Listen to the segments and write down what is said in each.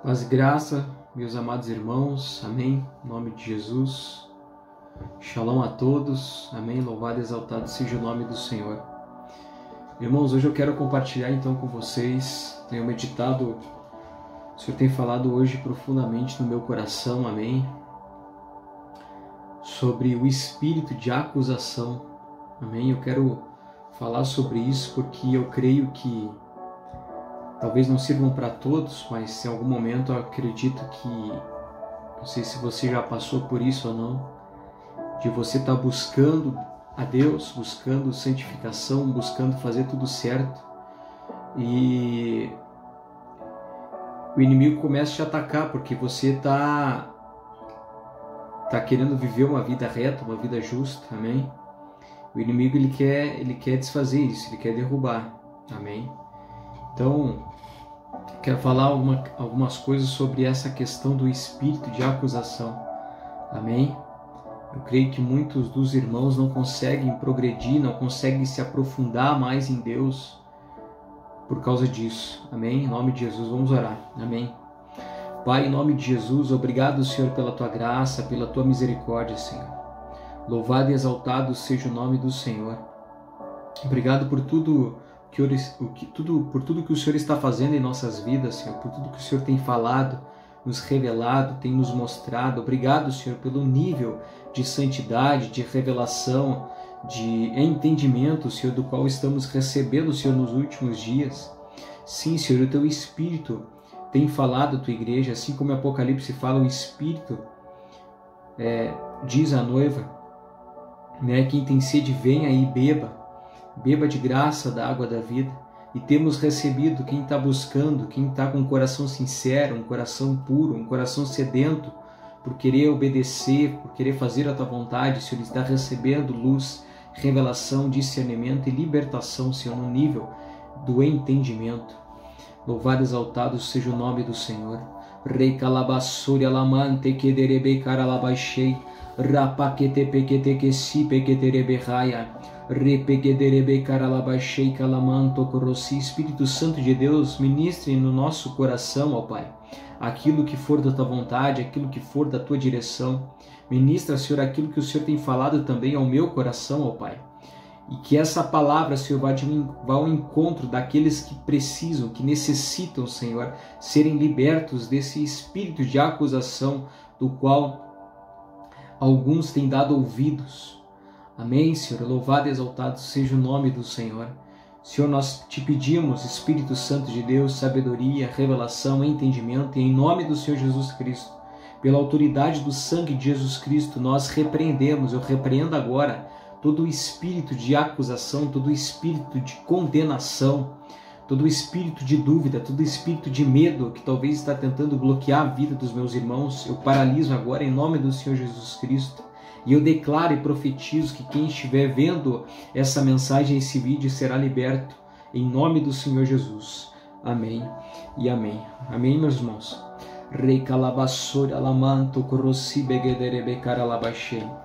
Paz e graça, meus amados irmãos, amém, em nome de Jesus, shalom a todos, amém, louvado e exaltado seja o nome do Senhor. Irmãos, hoje eu quero compartilhar então com vocês, tenho meditado, o Senhor tem falado hoje profundamente no meu coração, amém, sobre o espírito de acusação, amém, eu quero falar sobre isso porque eu creio que talvez não sirvam para todos, mas em algum momento eu acredito que, não sei se você já passou por isso ou não, de você estar buscando a Deus, buscando santificação, buscando fazer tudo certo, e o inimigo começa a te atacar porque você está querendo viver uma vida reta, uma vida justa, amém? O inimigo ele quer desfazer isso, ele quer derrubar, amém? Então, quero falar algumas coisas sobre essa questão do espírito de acusação. Amém? Eu creio que muitos dos irmãos não conseguem progredir, não conseguem se aprofundar mais em Deus por causa disso. Amém? Em nome de Jesus, vamos orar. Amém? Pai, em nome de Jesus, obrigado, Senhor, pela Tua graça, pela Tua misericórdia, Senhor. Louvado e exaltado seja o nome do Senhor. Obrigado por tudo que o Senhor está fazendo em nossas vidas, Senhor, por tudo que o Senhor tem falado, nos revelado, tem nos mostrado. Obrigado, Senhor, pelo nível de santidade, de revelação, de entendimento, Senhor, do qual estamos recebendo, Senhor, nos últimos dias. Sim, Senhor, o Teu Espírito tem falado à Tua igreja, assim como o Apocalipse fala, o Espírito diz à noiva, né, quem tem sede, venha e beba de graça da água da vida, e temos recebido. Quem está buscando, quem está com um coração sincero, um coração puro, um coração sedento por querer obedecer, por querer fazer a Tua vontade, Senhor, está recebendo luz, revelação, discernimento e libertação, Senhor, no nível do entendimento. Louvado e exaltado seja o nome do Senhor. Rei calabassuri alamante kederebe karalabaixei rapakete pekete kesi peketerebe raia. Espírito Santo de Deus, ministre no nosso coração, ó Pai, aquilo que for da Tua vontade, aquilo que for da Tua direção. Ministra, Senhor, aquilo que o Senhor tem falado também ao meu coração, ó Pai. E que essa palavra, Senhor, vá ao encontro daqueles que precisam, que necessitam, Senhor, serem libertos desse espírito de acusação do qual alguns têm dado ouvidos. Amém, Senhor, louvado e exaltado seja o nome do Senhor. Senhor, nós te pedimos, Espírito Santo de Deus, sabedoria, revelação, entendimento, e em nome do Senhor Jesus Cristo, pela autoridade do sangue de Jesus Cristo, nós repreendemos, eu repreendo agora, todo o espírito de acusação, todo o espírito de condenação, todo o espírito de dúvida, todo o espírito de medo que talvez está tentando bloquear a vida dos meus irmãos. Eu paraliso agora em nome do Senhor Jesus Cristo. E eu declaro e profetizo que quem estiver vendo essa mensagem, esse vídeo, será liberto em nome do Senhor Jesus. Amém e amém. Amém, meus irmãos.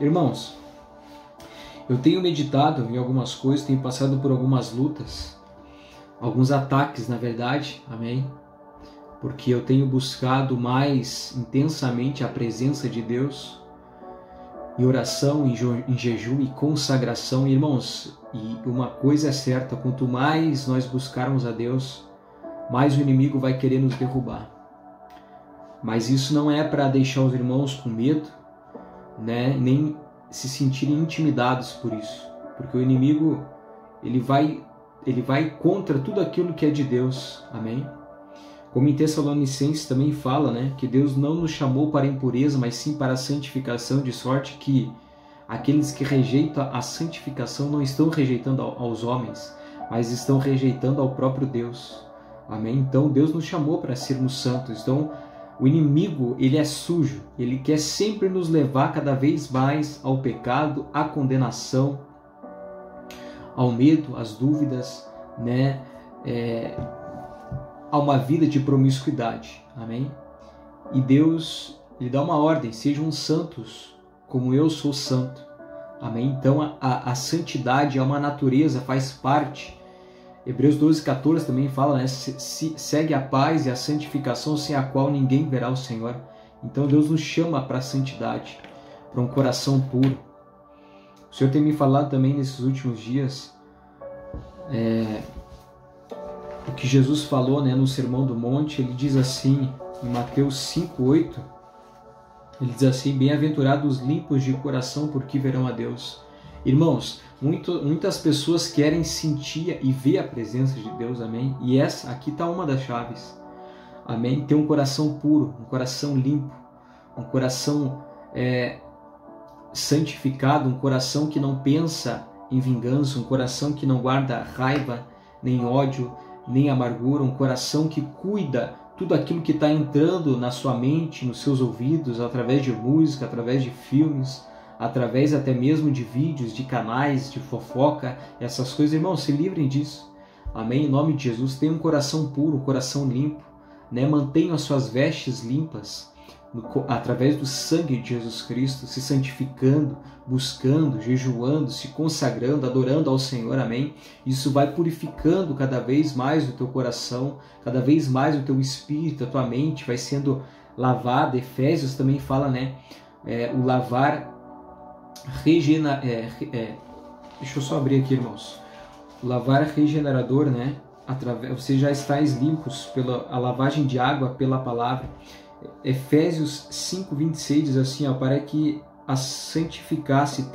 Irmãos, eu tenho meditado em algumas coisas, tenho passado por algumas lutas, alguns ataques, na verdade, amém? Porque eu tenho buscado mais intensamente a presença de Deus, em oração, em jejum e consagração. Irmãos, e uma coisa é certa, quanto mais nós buscarmos a Deus, mais o inimigo vai querer nos derrubar. Mas isso não é para deixar os irmãos com medo, né? Nem se sentirem intimidados por isso, porque o inimigo ele vai contra tudo aquilo que é de Deus, amém? Como em Tessalonicenses também fala, né, que Deus não nos chamou para a impureza, mas sim para a santificação, de sorte que aqueles que rejeitam a santificação não estão rejeitando aos homens, mas estão rejeitando ao próprio Deus, amém? Então Deus nos chamou para sermos santos. Então o inimigo, ele é sujo, ele quer sempre nos levar cada vez mais ao pecado, à condenação, ao medo, às dúvidas, né? A uma vida de promiscuidade, amém? E Deus, Ele dá uma ordem, sejam santos como eu sou santo, amém? Então a santidade é uma natureza, faz parte Hebreus 12:14 também fala, né? Segue a paz e a santificação, sem a qual ninguém verá o Senhor. Então Deus nos chama para a santidade, para um coração puro. O Senhor tem me falado também nesses últimos dias, o que Jesus falou, né, no Sermão do Monte. Ele diz assim, em Mateus 5:8, ele diz assim: bem-aventurados os limpos de coração, porque verão a Deus. Irmãos, muitas pessoas querem sentir e ver a presença de Deus, amém? E essa aqui está uma das chaves, amém? Ter um coração puro, um coração limpo, um coração santificado, um coração que não pensa em vingança, um coração que não guarda raiva, nem ódio, nem amargura, um coração que cuida tudo aquilo que está entrando na sua mente, nos seus ouvidos, através de música, através de filmes, através até mesmo de vídeos, de canais, de fofoca, essas coisas. Irmãos, se livrem disso, amém? Em nome de Jesus, tenham um coração puro, um coração limpo, né? Mantenham as suas vestes limpas, através do sangue de Jesus Cristo, se santificando, buscando, jejuando, se consagrando, adorando ao Senhor, amém? Isso vai purificando cada vez mais o teu coração, cada vez mais o teu espírito, a tua mente vai sendo lavada. Efésios também fala, né? O lavar deixa eu só abrir aqui, irmãos. O lavar regenerador, né? Vocês já estáis limpos pela a lavagem de água pela palavra. Efésios 5:26 diz assim, para que a santificasse,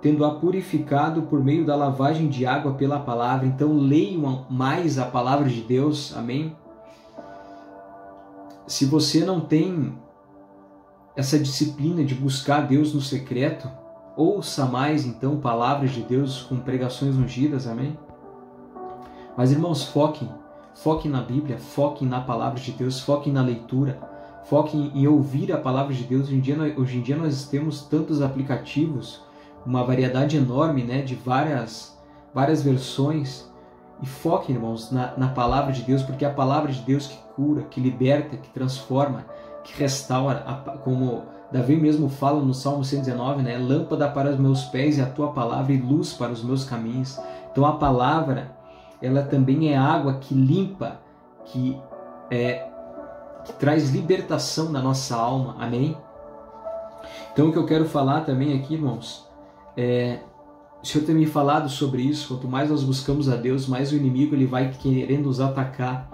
tendo-a purificado por meio da lavagem de água pela palavra. Então leiam mais a palavra de Deus, amém? Se você não tem essa disciplina de buscar Deus no secreto, ouça mais então palavras de Deus com pregações ungidas, amém? Mas irmãos, foquem na Bíblia, foquem na palavra de Deus, foquem na leitura, foquem em ouvir a palavra de Deus. Hoje em dia nós temos tantos aplicativos, uma variedade enorme, né, de várias versões, e foquem, irmãos, na palavra de Deus, porque é a palavra de Deus que cura, que liberta, que transforma, que restaura, como Davi mesmo fala no Salmo 119, né? Lâmpada para os meus pés é a tua palavra e luz para os meus caminhos. Então a palavra, ela também é água que limpa, que traz libertação na nossa alma, amém? Então o que eu quero falar também aqui, irmãos, o Senhor tem me falado sobre isso. Quanto mais nós buscamos a Deus, mais o inimigo ele vai querer nos atacar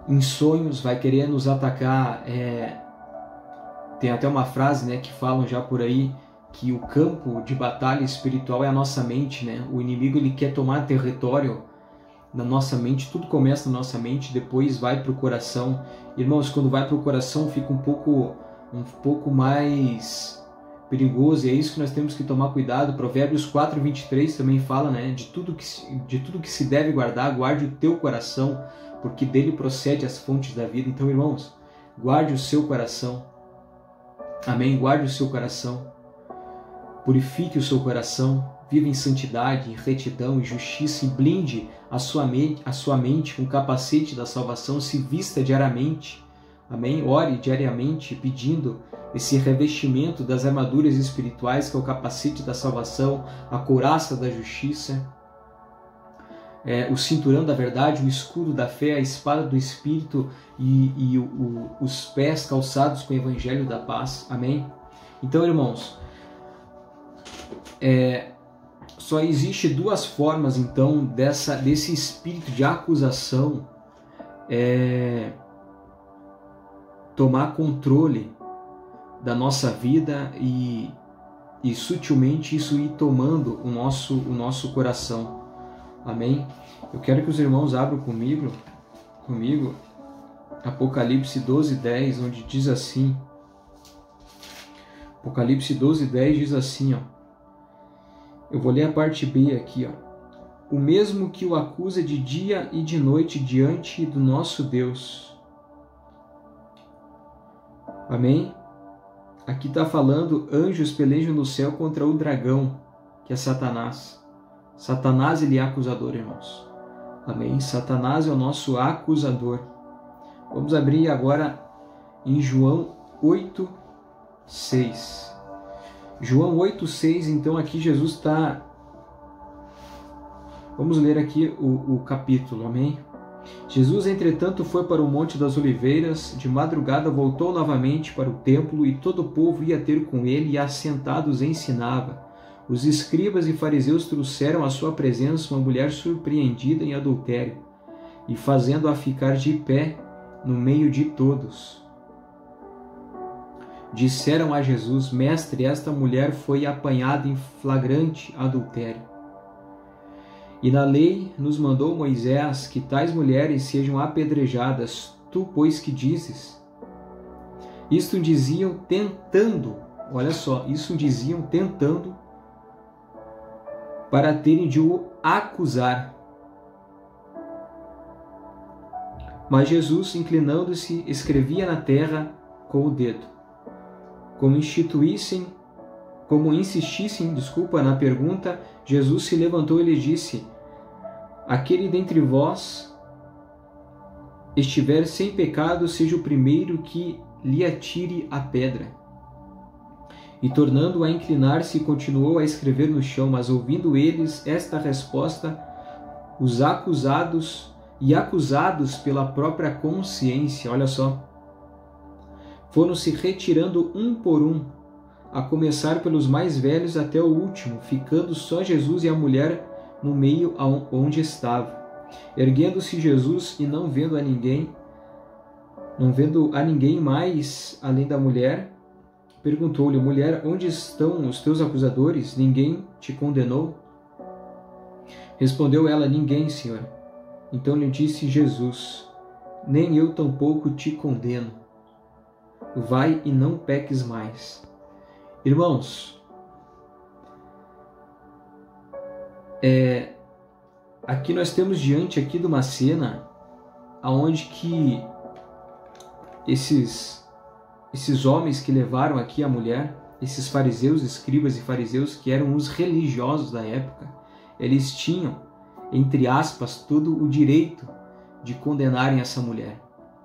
em sonhos, vai querer nos atacar. Tem até uma frase, né, que falam já por aí, que o campo de batalha espiritual é a nossa mente, né? O inimigo ele quer tomar território na nossa mente. Tudo começa na nossa mente, depois vai para o coração. Irmãos, quando vai para o coração fica um pouco mais perigoso, e é isso que nós temos que tomar cuidado. Provérbios 4:23 também fala, né, de tudo que se deve guardar, guarde o teu coração, porque dele procede as fontes da vida. Então, irmãos, guarde o seu coração, amém? Guarde o seu coração, purifique o seu coração, viva em santidade, em retidão e justiça, e blinde a sua mente com o capacete da salvação, se vista diariamente, amém? Ore diariamente pedindo esse revestimento das armaduras espirituais, que é o capacete da salvação, a couraça da justiça, o cinturão da verdade, o escudo da fé, a espada do Espírito e os pés calçados com o evangelho da paz, amém? Então, irmãos, só existe duas formas, então, desse espírito de acusação tomar controle da nossa vida e sutilmente isso ir tomando o nosso coração, amém? Eu quero que os irmãos abram comigo Apocalipse 12:10, onde diz assim, Apocalipse 12:10 diz assim, eu vou ler a parte B aqui, o mesmo que o acusa de dia e de noite diante do nosso Deus, amém? Aqui está falando, anjos pelejam no céu contra o dragão, que é Satanás. Satanás, ele é acusador, irmãos. Amém? Satanás é o nosso acusador. Vamos abrir agora em João 8:6. João 8:6, então aqui Jesus está Vamos ler aqui o capítulo, amém? Jesus, entretanto, foi para o Monte das Oliveiras, de madrugada voltou novamente para o templo e todo o povo ia ter com ele e assentados ensinava. Os escribas e fariseus trouxeram à sua presença uma mulher surpreendida em adultério e fazendo-a ficar de pé no meio de todos. Disseram a Jesus: Mestre, esta mulher foi apanhada em flagrante adultério. E na lei nos mandou Moisés que tais mulheres sejam apedrejadas. Tu, pois, que dizes? Isto diziam tentando, olha só, isso diziam tentando para terem de o acusar. Mas Jesus, inclinando-se, escrevia na terra com o dedo. Como insistissem na pergunta, Jesus se levantou e lhe disse: Aquele dentre vós estiver sem pecado, seja o primeiro que lhe atire a pedra. E tornando a inclinar-se, continuou a escrever no chão, mas ouvindo eles esta resposta, os acusados pela própria consciência, olha só, foram se retirando um por um, a começar pelos mais velhos até o último, ficando só Jesus e a mulher no meio onde estava. Erguendo-se Jesus e não vendo a ninguém mais além da mulher, perguntou-lhe: Mulher, onde estão os teus acusadores? Ninguém te condenou? Respondeu ela: Ninguém, Senhor. Então lhe disse Jesus: Nem eu tampouco te condeno. Vai e não peques mais. Irmãos, aqui nós temos diante aqui de uma cena onde que esses homens que levaram aqui a mulher, esses fariseus, escribas e fariseus, que eram os religiosos da época, eles tinham, entre aspas, todo o direito de condenarem essa mulher,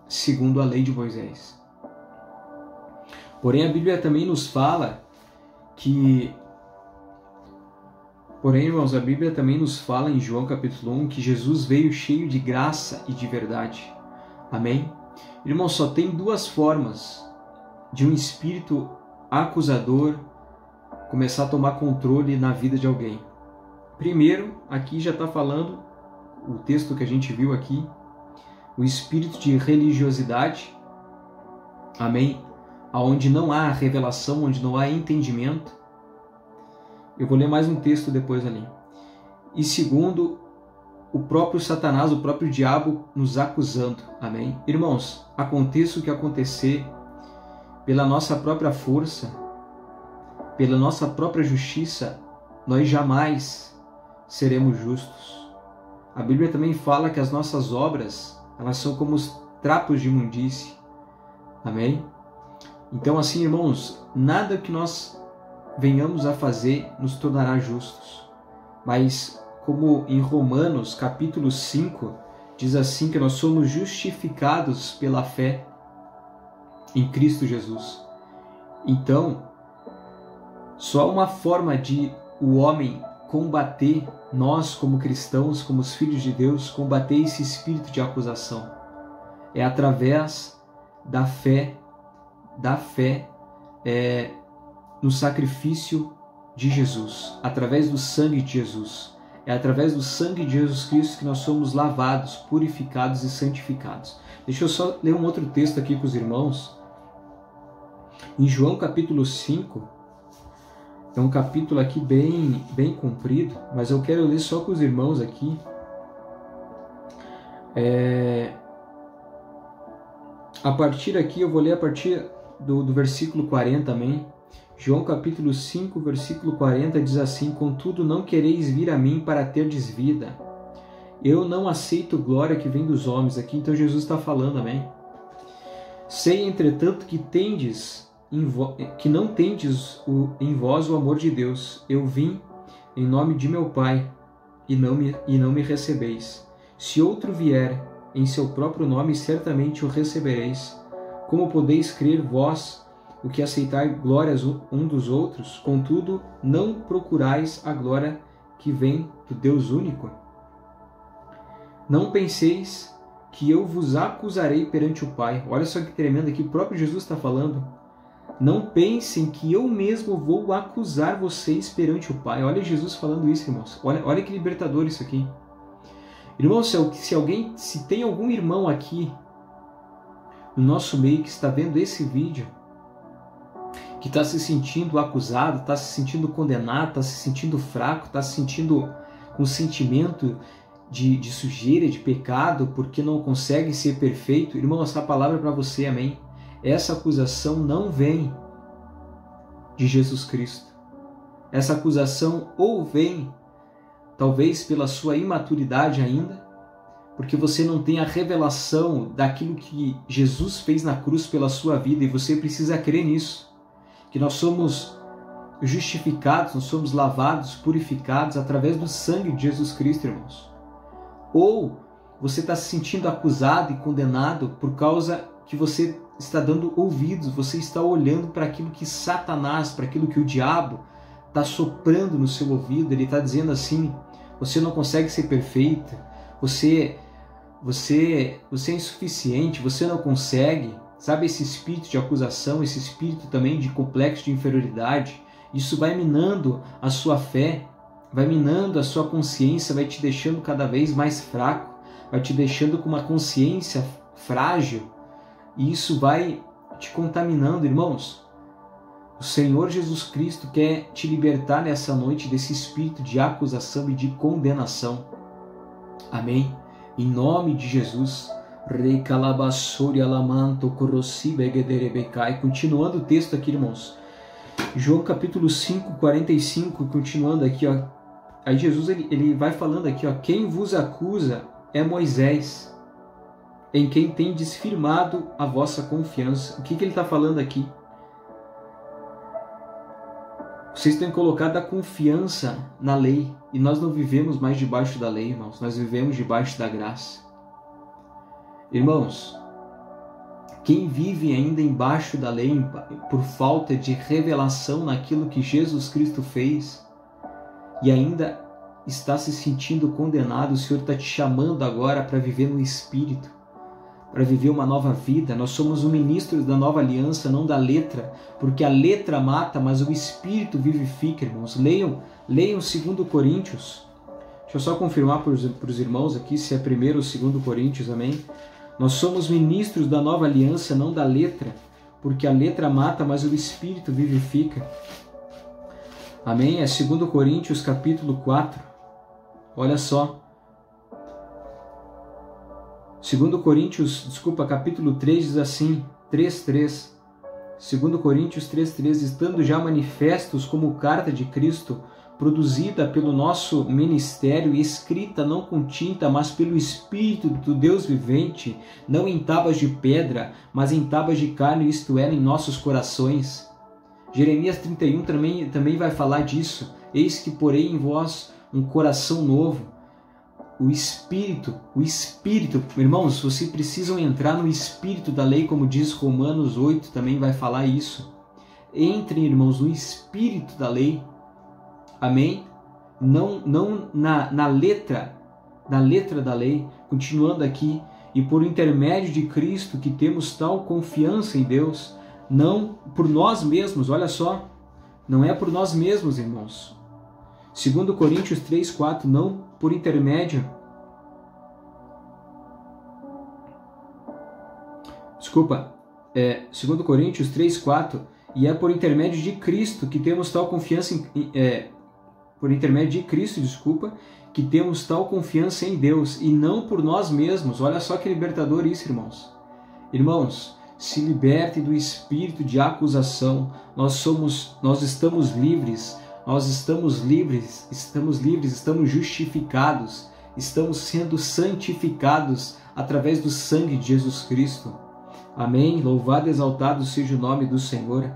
segundo a lei de Moisés. Porém, a Bíblia também nos fala irmãos, a Bíblia também nos fala em João capítulo 1 que Jesus veio cheio de graça e de verdade. Amém? Irmãos, só tem duas formas de um espírito acusador começar a tomar controle na vida de alguém. Primeiro, aqui já está falando o texto que a gente viu aqui, o espírito de religiosidade, amém? Onde não há revelação, onde não há entendimento. Eu vou ler mais um texto depois ali. E segundo, o próprio Satanás, o próprio diabo nos acusando, amém? Irmãos, aconteça o que acontecer, pela nossa própria força, pela nossa própria justiça, nós jamais seremos justos. A Bíblia também fala que as nossas obras, elas são como os trapos de imundície. Amém? Então, assim, irmãos, nada que nós venhamos a fazer nos tornará justos. Mas, como em Romanos, capítulo 5, diz assim que nós somos justificados pela fé em Cristo Jesus. Então, só uma forma de o homem combater, nós como cristãos, como os filhos de Deus, combater esse espírito de acusação, é através da fé no sacrifício de Jesus, através do sangue de Jesus. É através do sangue de Jesus Cristo que nós somos lavados, purificados e santificados. Deixa eu só ler um outro texto aqui com os irmãos. Em João capítulo 5, é um capítulo aqui bem comprido, mas eu quero ler só com os irmãos aqui. A partir aqui, eu vou ler a partir do versículo 40 também. João capítulo 5, versículo 40 diz assim: Contudo, não quereis vir a mim para terdes vida. Eu não aceito glória que vem dos homens. Aqui então Jesus está falando, amém? Sei, entretanto, que não tendes em vós o amor de Deus. Eu vim em nome de meu Pai e não me recebeis. Se outro vier em seu próprio nome, certamente o recebereis. Como podeis crer vós, o que aceitar glórias um dos outros? Contudo, não procurais a glória que vem do Deus único. Não penseis que eu vos acusarei perante o Pai. Olha só que tremendo aqui, o próprio Jesus está falando. Não pensem que eu mesmo vou acusar vocês perante o Pai. Olha Jesus falando isso, irmãos. Olha que libertador isso aqui. Irmãos, se tem algum irmão aqui no nosso meio que está vendo esse vídeo, que está se sentindo acusado, está se sentindo condenado, está se sentindo fraco, está se sentindo com sentimento de sujeira, de pecado, porque não consegue ser perfeito, irmão, essa palavra é para você, amém? Essa acusação não vem de Jesus Cristo. Essa acusação ou vem, talvez pela sua imaturidade ainda, porque você não tem a revelação daquilo que Jesus fez na cruz pela sua vida, e você precisa crer nisso, que nós somos justificados, nós somos lavados, purificados através do sangue de Jesus Cristo, irmãos. Ou você está se sentindo acusado e condenado por causa que você está dando ouvidos, você está olhando para aquilo que Satanás, para aquilo que o diabo está soprando no seu ouvido. Ele está dizendo assim: você não consegue ser perfeito, você é insuficiente, você não consegue. Sabe, esse espírito de acusação, esse espírito também de complexo de inferioridade, isso vai minando a sua fé, vai minando a sua consciência, vai te deixando cada vez mais fraco, vai te deixando com uma consciência frágil, e isso vai te contaminando, irmãos. O Senhor Jesus Cristo quer te libertar nessa noite desse espírito de acusação e de condenação. Amém? Em nome de Jesus. Continuando o texto aqui, irmãos. João capítulo 5, 45, continuando aqui, ó. Aí Jesus ele vai falando aqui, ó: quem vos acusa é Moisés, em quem tendes firmado a vossa confiança. O que ele está falando aqui? Vocês têm colocado a confiança na lei, e nós não vivemos mais debaixo da lei, irmãos, nós vivemos debaixo da graça. Irmãos, quem vive ainda embaixo da lei por falta de revelação naquilo que Jesus Cristo fez e ainda está se sentindo condenado, o Senhor está te chamando agora para viver no Espírito, para viver uma nova vida. Nós somos ministros da nova aliança, não da letra, porque a letra mata, mas o Espírito vivifica, irmãos. Leiam 2 Coríntios. Deixa eu só confirmar para os irmãos aqui se é 1 ou 2 Coríntios, amém? Nós somos ministros da nova aliança, não da letra, porque a letra mata, mas o Espírito vivifica. Amém? É 2 Coríntios capítulo 4. Olha só. 2 Coríntios, capítulo 3 diz assim, 3:3. 2 Coríntios 3:3, estando já manifestos como carta de Cristo, produzida pelo nosso ministério, escrita não com tinta, mas pelo Espírito do Deus vivente, não em tábuas de pedra, mas em tábuas de carne, isto é, em nossos corações. Jeremias 31 também vai falar disso. Eis que porei em vós um coração novo. O Espírito, irmãos, vocês precisam entrar no Espírito da lei, como diz Romanos 8, também vai falar isso. Entrem, irmãos, no Espírito da lei. Amém? Não na letra da lei, continuando aqui, e por intermédio de Cristo que temos tal confiança em Deus, não por nós mesmos, olha só, não é por nós mesmos, irmãos. 2 Coríntios 3:4, não por intermédio, 2 Coríntios 3:4, e é por intermédio de Cristo que temos tal confiança que temos tal confiança em Deus, e não por nós mesmos. Olha só que libertador isso, irmãos. Irmãos, se liberte do espírito de acusação. Nós estamos livres, estamos justificados, estamos sendo santificados através do sangue de Jesus Cristo. Amém? Louvado e exaltado seja o nome do Senhor.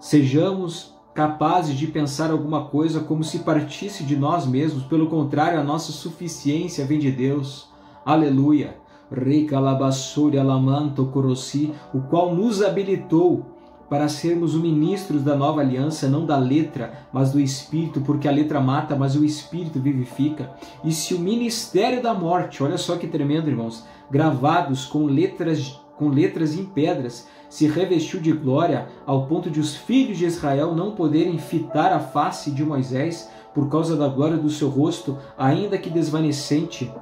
Sejamos capazes de pensar alguma coisa como se partisse de nós mesmos. Pelo contrário, a nossa suficiência vem de Deus. Aleluia. O qual nos habilitou para sermos os ministros da nova aliança, não da letra, mas do Espírito, porque a letra mata, mas o Espírito vivifica. E se o ministério da morte, olha só que tremendo, irmãos, gravados com letras em pedras, se revestiu de glória, ao ponto de os filhos de Israel não poderem fitar a face de Moisés por causa da glória do seu rosto, ainda que desvanecente,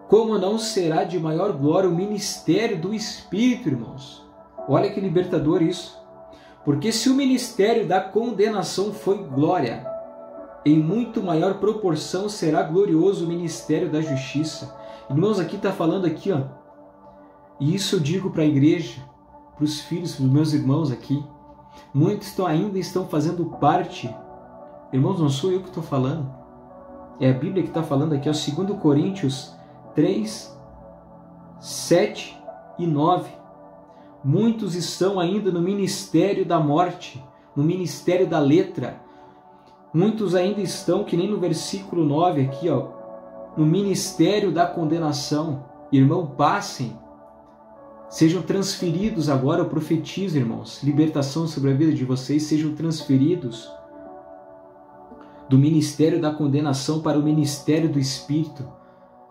como não será de maior glória o ministério do Espírito, irmãos? Olha que libertador isso. Porque se o ministério da condenação foi glória, em muito maior proporção será glorioso o ministério da justiça. Irmãos, aqui está falando aqui, ó. E isso eu digo para a igreja, para os filhos, para os meus irmãos aqui. Muitos ainda estão fazendo parte. Irmãos, não sou eu que estou falando. É a Bíblia que está falando aqui, ó, 2 Coríntios 3, 7 e 9. Muitos estão ainda no ministério da morte, no ministério da letra. Muitos ainda estão, que nem no versículo 9 aqui, ó, no ministério da condenação. Irmão, passem, sejam transferidos agora, eu profetizo, irmãos, libertação sobre a vida de vocês, sejam transferidos do ministério da condenação para o ministério do Espírito.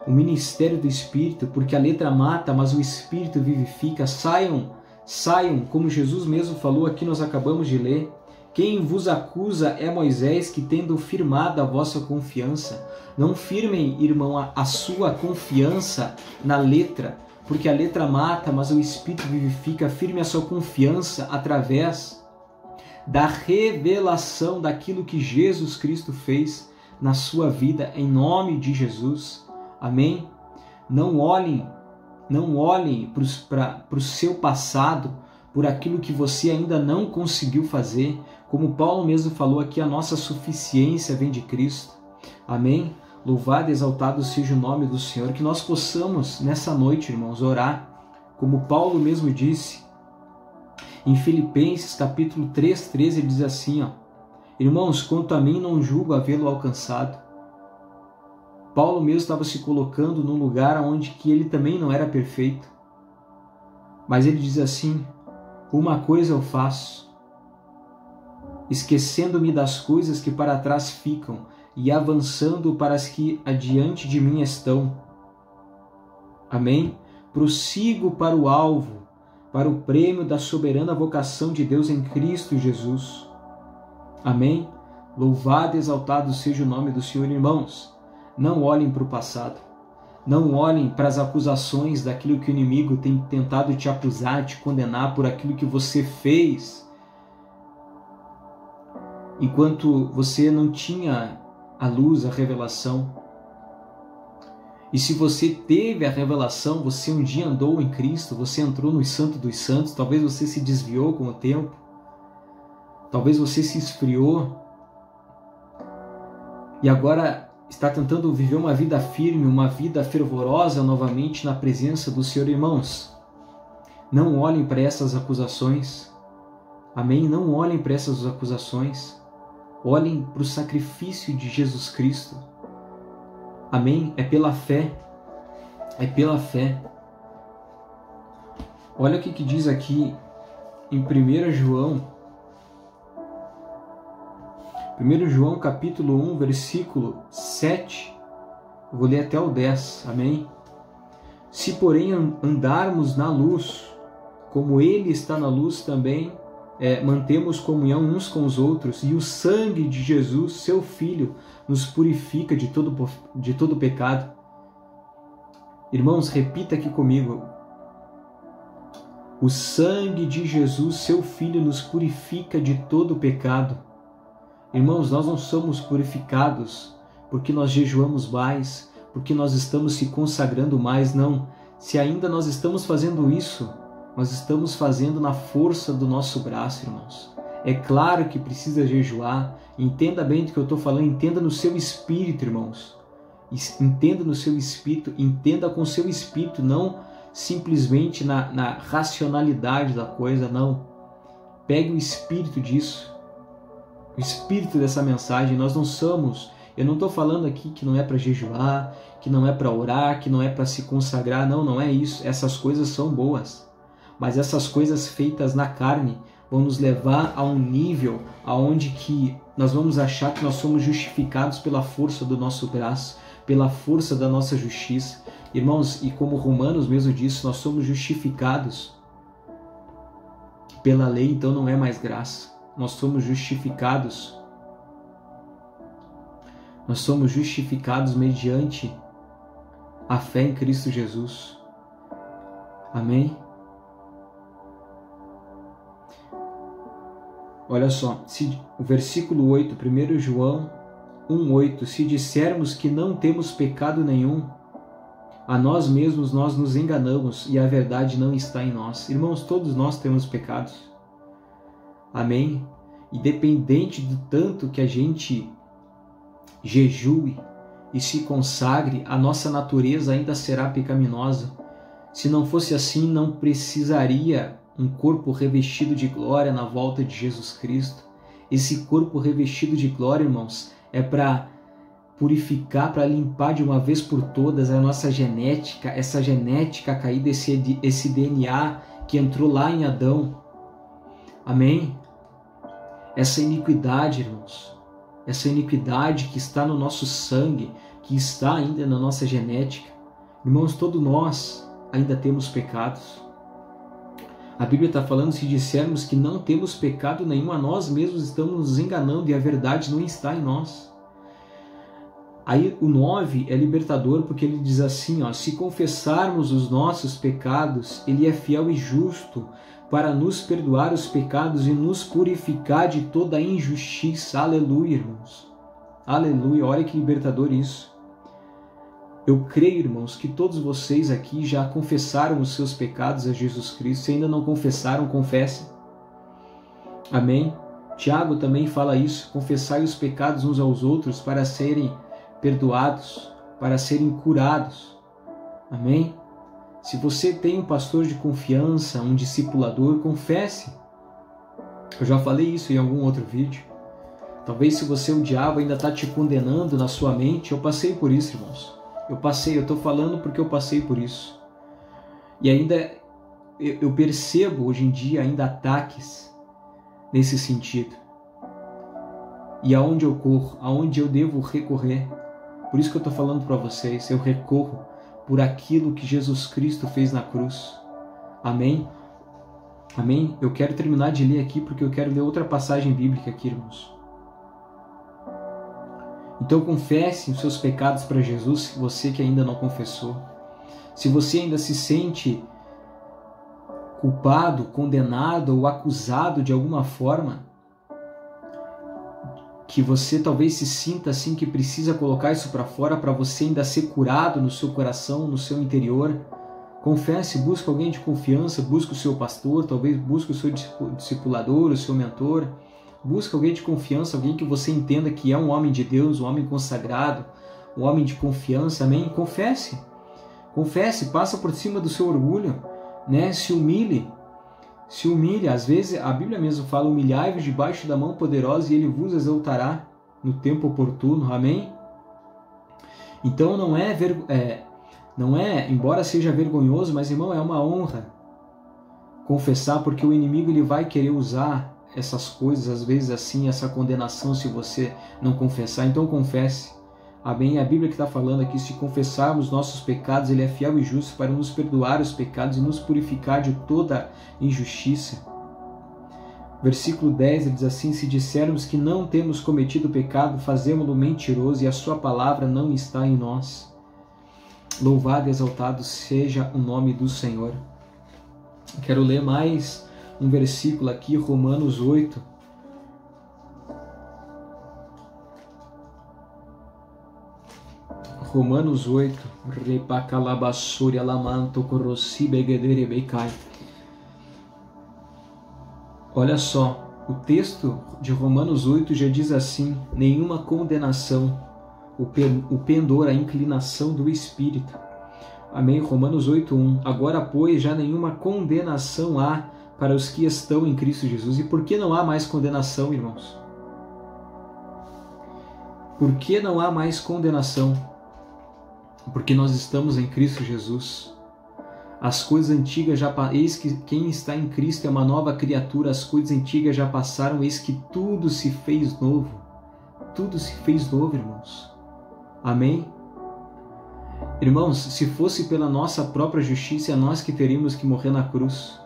O ministério do Espírito, porque a letra mata, mas o Espírito vivifica. Saiam, como Jesus mesmo falou aqui, nós acabamos de ler. Quem vos acusa é Moisés, que tendo firmado a vossa confiança. Não firmem, irmão, a sua confiança na letra, porque a letra mata, mas o Espírito vivifica. Firme a sua confiança através da revelação daquilo que Jesus Cristo fez na sua vida, em nome de Jesus. Amém? Não olhem para o seu passado, por aquilo que você ainda não conseguiu fazer. Como Paulo mesmo falou aqui, a nossa suficiência vem de Cristo. Amém? Louvado e exaltado seja o nome do Senhor. Que nós possamos, nessa noite, irmãos, orar, como Paulo mesmo disse, em Filipenses capítulo 3:13, ele diz assim, ó, irmãos, quanto a mim não julgo havê-lo alcançado. Paulo mesmo estava se colocando num lugar onde que ele também não era perfeito. Mas ele diz assim, uma coisa eu faço, esquecendo-me das coisas que para trás ficam e avançando para as que adiante de mim estão. Amém? Prossigo para o alvo, para o prêmio da soberana vocação de Deus em Cristo Jesus. Amém? Louvado e exaltado seja o nome do Senhor, irmãos. Não olhem para o passado. Não olhem para as acusações daquilo que o inimigo tem tentado te acusar, te condenar por aquilo que você fez, enquanto você não tinha a luz, a revelação. E se você teve a revelação, você um dia andou em Cristo, você entrou no Santo dos Santos, talvez você se desviou com o tempo, talvez você se esfriou, e agora está tentando viver uma vida firme, uma vida fervorosa novamente na presença do Senhor. Irmãos, não olhem para essas acusações. Amém? Não olhem para essas acusações. Olhem para o sacrifício de Jesus Cristo. Amém? É pela fé. É pela fé. Olha o que diz aqui em 1 João capítulo 1, versículo 7, vou ler até o 10, amém? Se porém andarmos na luz, como Ele está na luz também, mantemos comunhão uns com os outros, e o sangue de Jesus, seu Filho, nos purifica de todo pecado. Irmãos, repita aqui comigo. O sangue de Jesus, seu Filho, nos purifica de todo pecado. Irmãos, nós não somos purificados porque nós jejuamos mais, porque nós estamos se consagrando mais, não. Se ainda nós estamos fazendo isso, nós estamos fazendo na força do nosso braço, irmãos. É claro que precisa jejuar, entenda bem do que eu estou falando, entenda no seu espírito, irmãos. Entenda no seu espírito, entenda com o seu espírito, não simplesmente na racionalidade da coisa, não. Pegue o espírito disso. O espírito dessa mensagem. Nós não somos, eu não estou falando aqui que não é para jejuar, que não é para orar, que não é para se consagrar, não é isso, essas coisas são boas, mas essas coisas feitas na carne vão nos levar a um nível aonde que nós vamos achar que nós somos justificados pela força do nosso braço, pela força da nossa justiça. Irmãos, e como Romanos mesmo disse, nós somos justificados pela lei, então não é mais graça. Nós somos justificados. Nós somos justificados mediante a fé em Cristo Jesus. Amém? Olha só, o versículo 8, 1 João 1,8, se dissermos que não temos pecado nenhum, a nós mesmos nós nos enganamos e a verdade não está em nós. Irmãos, todos nós temos pecados. Amém? Independente do tanto que a gente jejue e se consagre, a nossa natureza ainda será pecaminosa. Se não fosse assim, não precisaria um corpo revestido de glória na volta de Jesus Cristo. Esse corpo revestido de glória, irmãos, é para purificar, para limpar de uma vez por todas a nossa genética, essa genética caída, esse DNA que entrou lá em Adão. Amém? Essa iniquidade, irmãos, essa iniquidade que está no nosso sangue, que está ainda na nossa genética. Irmãos, todos nós ainda temos pecados. A Bíblia está falando, se dissermos que não temos pecado nenhum, a nós mesmos estamos nos enganando e a verdade não está em nós. Aí o 9 é libertador porque ele diz assim, ó, se confessarmos os nossos pecados, ele é fiel e justo para nos perdoar os pecados e nos purificar de toda a injustiça. Aleluia, irmãos. Aleluia, olha que libertador isso. Eu creio, irmãos, que todos vocês aqui já confessaram os seus pecados a Jesus Cristo. Se ainda não confessaram, confessem. Amém? Tiago também fala isso. Confessai os pecados uns aos outros para serem perdoados, para serem curados. Amém? Se você tem um pastor de confiança, um discipulador, confesse. Eu já falei isso em algum outro vídeo. Talvez se você, o diabo, ainda está te condenando na sua mente, eu passei por isso, irmãos. Eu estou falando porque eu passei por isso. E ainda eu percebo hoje em dia ainda ataques nesse sentido. E aonde eu corro, aonde eu devo recorrer. Por isso que eu estou falando para vocês, eu recorro por aquilo que Jesus Cristo fez na cruz. Amém? Amém? Eu quero terminar de ler aqui porque eu quero ler outra passagem bíblica aqui, irmãos. Então confesse os seus pecados para Jesus, você que ainda não confessou. Se você ainda se sente culpado, condenado ou acusado de alguma forma, que você talvez se sinta assim que precisa colocar isso para fora para você ainda ser curado no seu coração, no seu interior, confesse, busque alguém de confiança, busque o seu pastor, talvez busque o seu discipulador, o seu mentor. Busca alguém de confiança, alguém que você entenda que é um homem de Deus, um homem consagrado, um homem de confiança, amém? Confesse, confesse, passa por cima do seu orgulho, né? Se humilhe, às vezes a Bíblia mesmo fala, humilhai-vos debaixo da mão poderosa e ele vos exaltará no tempo oportuno, amém? Então não é, embora seja vergonhoso, mas irmão, é uma honra confessar, porque o inimigo ele vai querer usar essas coisas, às vezes assim, essa condenação se você não confessar, então confesse, amém? A Bíblia que está falando aqui, se confessarmos nossos pecados, ele é fiel e justo para nos perdoar os pecados e nos purificar de toda injustiça. Versículo 10, ele diz assim, se dissermos que não temos cometido pecado, fazemo-lo mentiroso e a sua palavra não está em nós. Louvado e exaltado seja o nome do Senhor. Quero ler mais um versículo aqui, Romanos 8. Romanos 8. Olha só, o texto de Romanos 8 já diz assim, nenhuma condenação, o pendor, a inclinação do Espírito. Amém? Romanos 8:1. Agora, pois, já nenhuma condenação há para os que estão em Cristo Jesus. E por que não há mais condenação, irmãos? Por que não há mais condenação? Porque nós estamos em Cristo Jesus. As coisas antigas já eis que quem está em Cristo é uma nova criatura, as coisas antigas já passaram, eis que tudo se fez novo. Tudo se fez novo, irmãos. Amém? Irmãos, se fosse pela nossa própria justiça, é nós que teríamos que morrer na cruz.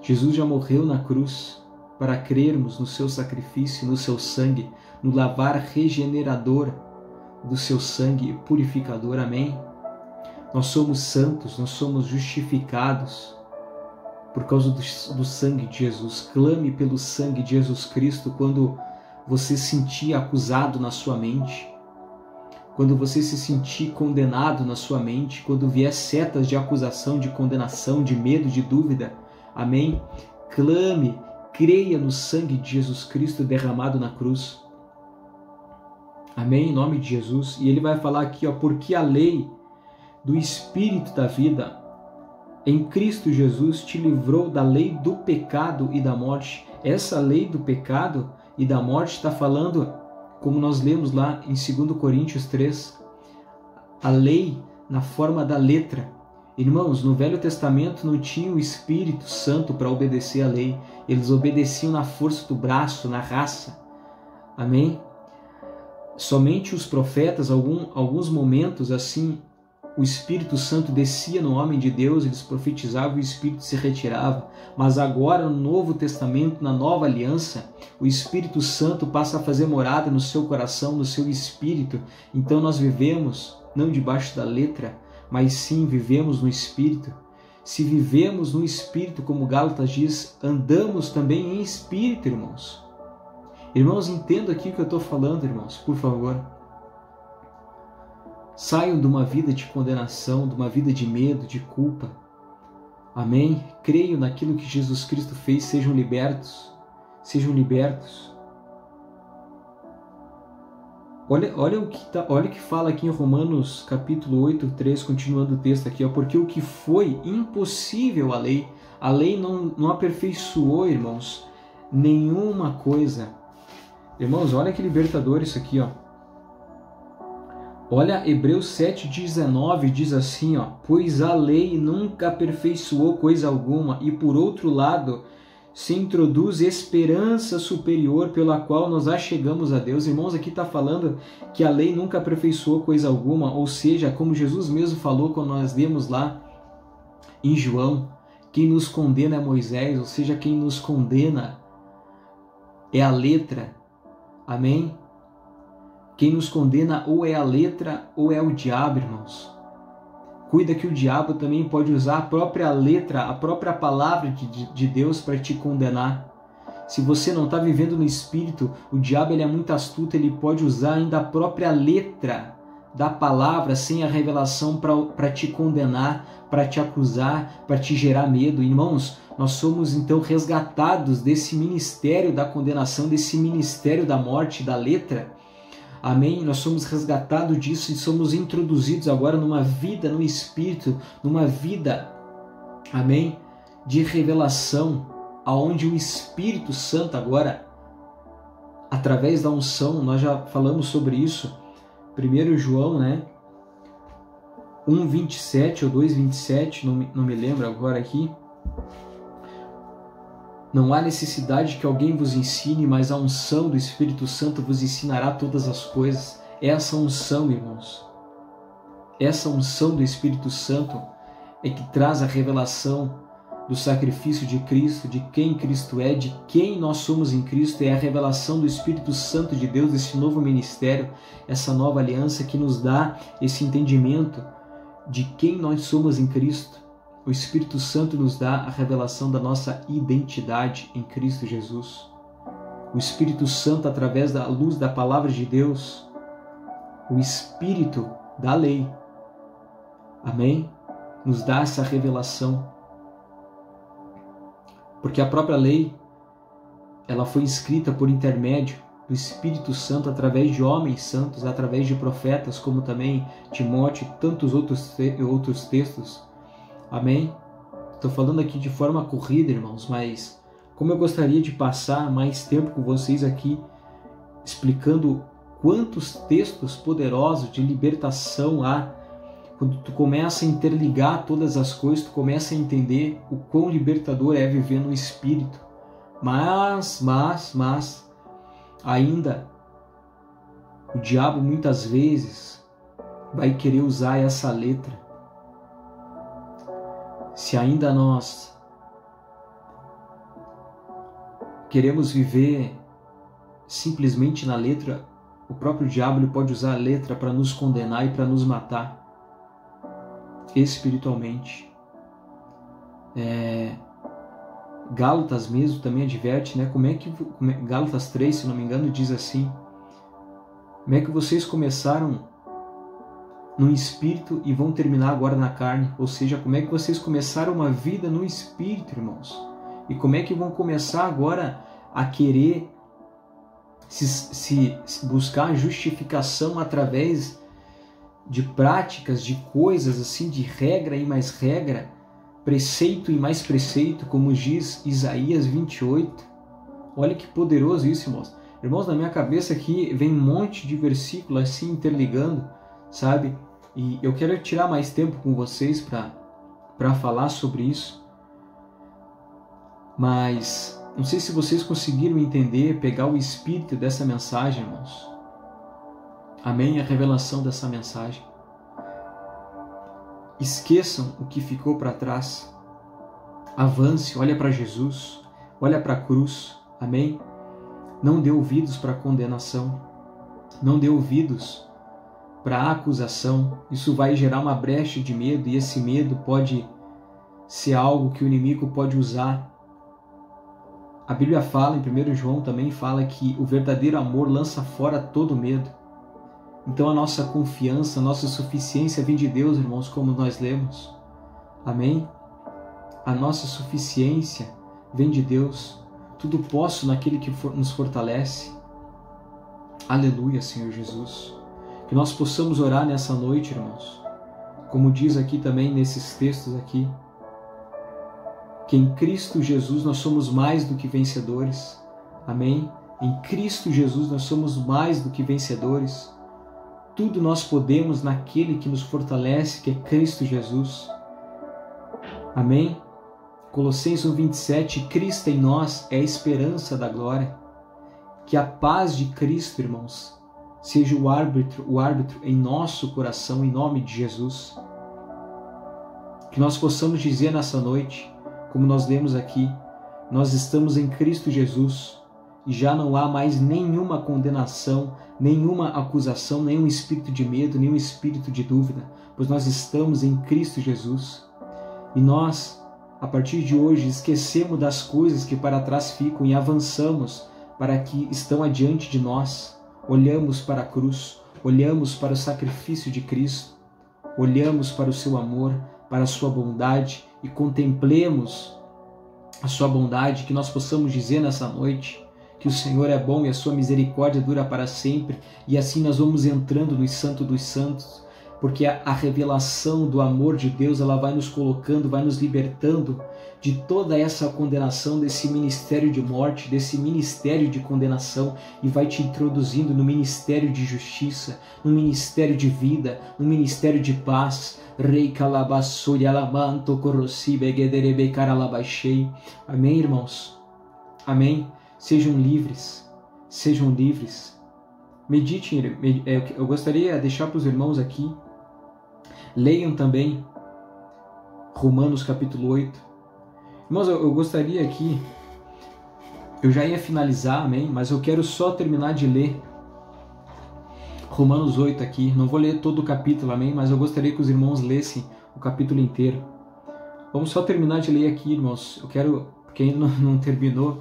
Jesus já morreu na cruz para crermos no seu sacrifício, no seu sangue, no lavar regenerador do seu sangue e purificador. Amém? Nós somos santos, nós somos justificados por causa do sangue de Jesus. Clame pelo sangue de Jesus Cristo quando você se sentir acusado na sua mente, quando você se sentir condenado na sua mente, quando vier setas de acusação, de condenação, de medo, de dúvida. Amém? Clame, creia no sangue de Jesus Cristo derramado na cruz. Amém? Em nome de Jesus. E ele vai falar aqui, porque a lei do Espírito da vida em Cristo Jesus te livrou da lei do pecado e da morte. Essa lei do pecado e da morte está falando, como nós lemos lá em 2 Coríntios 3, a lei na forma da letra. Irmãos, no Velho Testamento não tinha o Espírito Santo para obedecer a lei. Eles obedeciam na força do braço, na raça. Amém? Somente os profetas, alguns momentos assim, o Espírito Santo descia no homem de Deus, eles profetizavam e o Espírito se retirava. Mas agora, no Novo Testamento, na Nova Aliança, o Espírito Santo passa a fazer morada no seu coração, no seu espírito. Então nós vivemos, não debaixo da letra, mas sim vivemos no Espírito. Se vivemos no Espírito, como Gálatas diz, andamos também em Espírito, irmãos. Irmãos, entenda aqui o que eu estou falando, irmãos, por favor. Saiam de uma vida de condenação, de uma vida de medo, de culpa. Amém? Creiam naquilo que Jesus Cristo fez, sejam libertos. Sejam libertos. Olha o que fala aqui em Romanos capítulo 8, 3, continuando o texto aqui, porque o que foi impossível a lei não aperfeiçoou, irmãos, nenhuma coisa. Irmãos, olha que libertador isso aqui, Olha, Hebreus 7,19 diz assim, pois a lei nunca aperfeiçoou coisa alguma, e por outro lado, se introduz esperança superior pela qual nós achegamos a Deus. Irmãos, aqui está falando que a lei nunca aperfeiçoou coisa alguma, ou seja, como Jesus mesmo falou quando nós lemos lá em João, quem nos condena é Moisés, ou seja, quem nos condena é a letra. Amém? Quem nos condena ou é a letra ou é o diabo, irmãos. Cuida que o diabo também pode usar a própria letra, a própria palavra de Deus para te condenar. Se você não está vivendo no Espírito, o diabo ele é muito astuto, ele pode usar ainda a própria letra da palavra sem a revelação para te condenar, para te acusar, para te gerar medo. Irmãos, nós somos então resgatados desse ministério da condenação, desse ministério da morte, da letra. Amém? Nós somos resgatados disso e somos introduzidos agora numa vida no Espírito, numa vida, amém, de revelação, aonde o Espírito Santo agora, através da unção, nós já falamos sobre isso, 1 João, 1,27 ou 2,27, não me lembro agora aqui. Não há necessidade que alguém vos ensine, mas a unção do Espírito Santo vos ensinará todas as coisas. Essa unção, irmãos, essa unção do Espírito Santo é que traz a revelação do sacrifício de Cristo, de quem Cristo é, de quem nós somos em Cristo. É a revelação do Espírito Santo de Deus, esse novo ministério, essa nova aliança que nos dá esse entendimento de quem nós somos em Cristo. O Espírito Santo nos dá a revelação da nossa identidade em Cristo Jesus. O Espírito Santo, através da luz da palavra de Deus, o Espírito da lei, amém? Nos dá essa revelação. Porque a própria lei, ela foi escrita por intermédio do Espírito Santo através de homens santos, através de profetas, como também Timóteo e tantos outros textos. Amém? Estou falando aqui de forma corrida, irmãos, mas como eu gostaria de passar mais tempo com vocês aqui, explicando quantos textos poderosos de libertação há, quando tu começa a interligar todas as coisas, tu começa a entender o quão libertador é viver no Espírito. Mas, ainda, o diabo muitas vezes vai querer usar essa letra. Se ainda nós queremos viver simplesmente na letra, o próprio diabo ele pode usar a letra para nos condenar e para nos matar espiritualmente. Gálatas mesmo também adverte, né? Gálatas 3, se não me engano, diz assim: como é que vocês começaram no Espírito e vão terminar agora na carne? Ou seja, como é que vocês começaram uma vida no Espírito, irmãos? E como é que vão começar agora a querer se buscar justificação através de práticas, de coisas assim, de regra e mais regra, preceito e mais preceito, como diz Isaías 28. Olha que poderoso isso, irmãos. Irmãos, na minha cabeça aqui vem um monte de versículos assim interligando, sabe? E eu quero tirar mais tempo com vocês para falar sobre isso. Mas não sei se vocês conseguiram entender, pegar o espírito dessa mensagem, irmãos. Amém? A revelação dessa mensagem. Esqueçam o que ficou para trás. Avance, olha para Jesus, olha para a cruz. Amém? Não dê ouvidos para a condenação. Não dê ouvidos para a acusação. Isso vai gerar uma brecha de medo, e esse medo pode ser algo que o inimigo pode usar. A Bíblia fala, em 1 João também fala, que o verdadeiro amor lança fora todo medo. Então a nossa confiança, a nossa suficiência vem de Deus, irmãos, como nós lemos. Amém? A nossa suficiência vem de Deus. Tudo posso naquele que nos fortalece. Aleluia, Senhor Jesus. Que nós possamos orar nessa noite, irmãos. Como diz aqui também nesses textos aqui, que em Cristo Jesus nós somos mais do que vencedores. Amém? Em Cristo Jesus nós somos mais do que vencedores. Tudo nós podemos naquele que nos fortalece, que é Cristo Jesus. Amém? Colossenses 1:27, Cristo em nós é a esperança da glória. Que a paz de Cristo, irmãos, seja o árbitro em nosso coração, em nome de Jesus. Que nós possamos dizer nessa noite, como nós lemos aqui, nós estamos em Cristo Jesus e já não há mais nenhuma condenação, nenhuma acusação, nenhum espírito de medo, nenhum espírito de dúvida, pois nós estamos em Cristo Jesus. E nós, a partir de hoje, esquecemos das coisas que para trás ficam e avançamos para que estão adiante de nós. Olhamos para a cruz, olhamos para o sacrifício de Cristo, olhamos para o seu amor, para a sua bondade e contemplemos a sua bondade, que nós possamos dizer nessa noite que o Senhor é bom e a sua misericórdia dura para sempre, e assim nós vamos entrando no Santo dos Santos, porque a revelação do amor de Deus, ela vai nos colocando, vai nos libertando de toda essa condenação, desse ministério de morte, desse ministério de condenação, e vai te introduzindo no ministério de justiça, no ministério de vida, no ministério de paz. Amém, irmãos? Amém? Sejam livres, sejam livres. Meditem, eu gostaria de deixar para os irmãos aqui, leiam também Romanos capítulo 8. Irmãos, eu gostaria aqui, eu já ia finalizar, amém? Mas eu quero só terminar de ler Romanos 8 aqui. Não vou ler todo o capítulo, amém? Mas eu gostaria que os irmãos lessem o capítulo inteiro. Vamos só terminar de ler aqui, irmãos. Eu quero, porque ainda não terminou,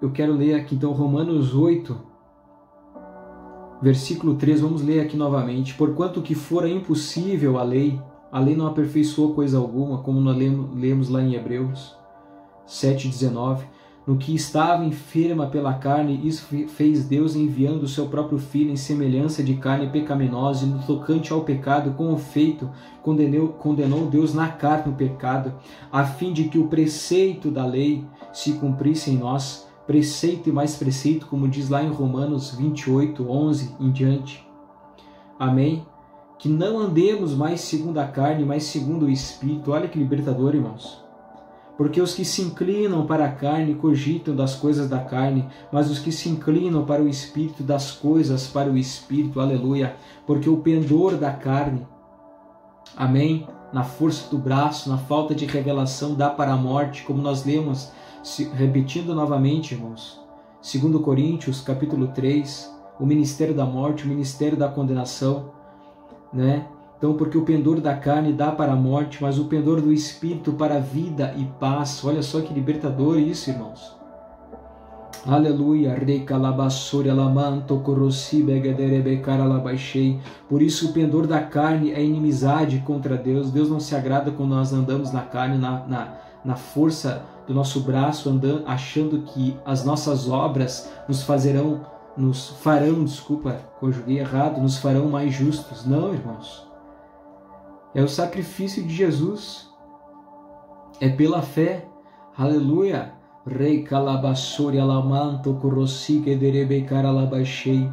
eu quero ler aqui então Romanos 8, versículo 3, vamos ler aqui novamente. Porquanto que fora impossível a lei não aperfeiçoou coisa alguma, como nós lemos lá em Hebreus 7:19. No que estava enferma pela carne, isso fez Deus enviando o seu próprio Filho em semelhança de carne pecaminosa, e no tocante ao pecado, com o feito, condenou Deus na carne o pecado, a fim de que o preceito da lei se cumprisse em nós, preceito e mais preceito, como diz lá em Romanos 28:11 em diante. Amém? que não andemos mais segundo a carne, mas segundo o Espírito. Olha que libertador, irmãos. Porque os que se inclinam para a carne cogitam das coisas da carne, mas os que se inclinam para o Espírito, das coisas para o Espírito. Aleluia. Porque o pendor da carne, amém, na força do braço, na falta de revelação, dá para a morte, como nós lemos, repetindo novamente, irmãos. 2 Coríntios, capítulo 3, o ministério da morte, o ministério da condenação, né? Então, porque o pendor da carne dá para a morte, mas o pendor do Espírito para a vida e paz. Olha só que libertador isso, irmãos. Aleluia. Por isso o pendor da carne é inimizade contra Deus. Deus não se agrada quando nós andamos na carne, na força do nosso braço, andando, achando que as nossas obras nos farão, conjuguei errado, nos farão mais justos. Não, irmãos. É o sacrifício de Jesus. É pela fé. Aleluia. Rei calabassori alamanto corrosique derebe caralabaixei.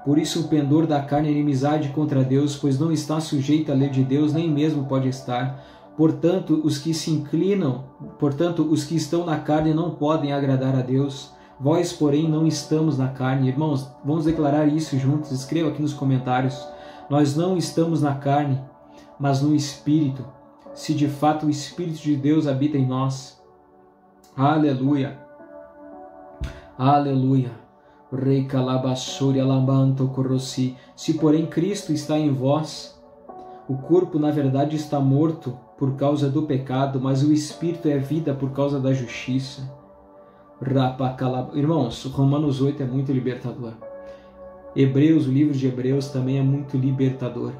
Por isso o pendor da carne é inimizade contra Deus, pois não está sujeito à lei de Deus, nem mesmo pode estar. Portanto, os que estão na carne não podem agradar a Deus. Vós, porém, não estamos na carne. Irmãos, vamos declarar isso juntos. Escreva aqui nos comentários. Nós não estamos na carne, mas no Espírito, se de fato o Espírito de Deus habita em nós. Aleluia. Aleluia. Rei calabassori alamanto corrosi. Se porém Cristo está em vós, o corpo na verdade está morto por causa do pecado, mas o Espírito é vida por causa da justiça. Irmãos, Romanos 8 é muito libertador. Hebreus, o livro de Hebreus também é muito libertador.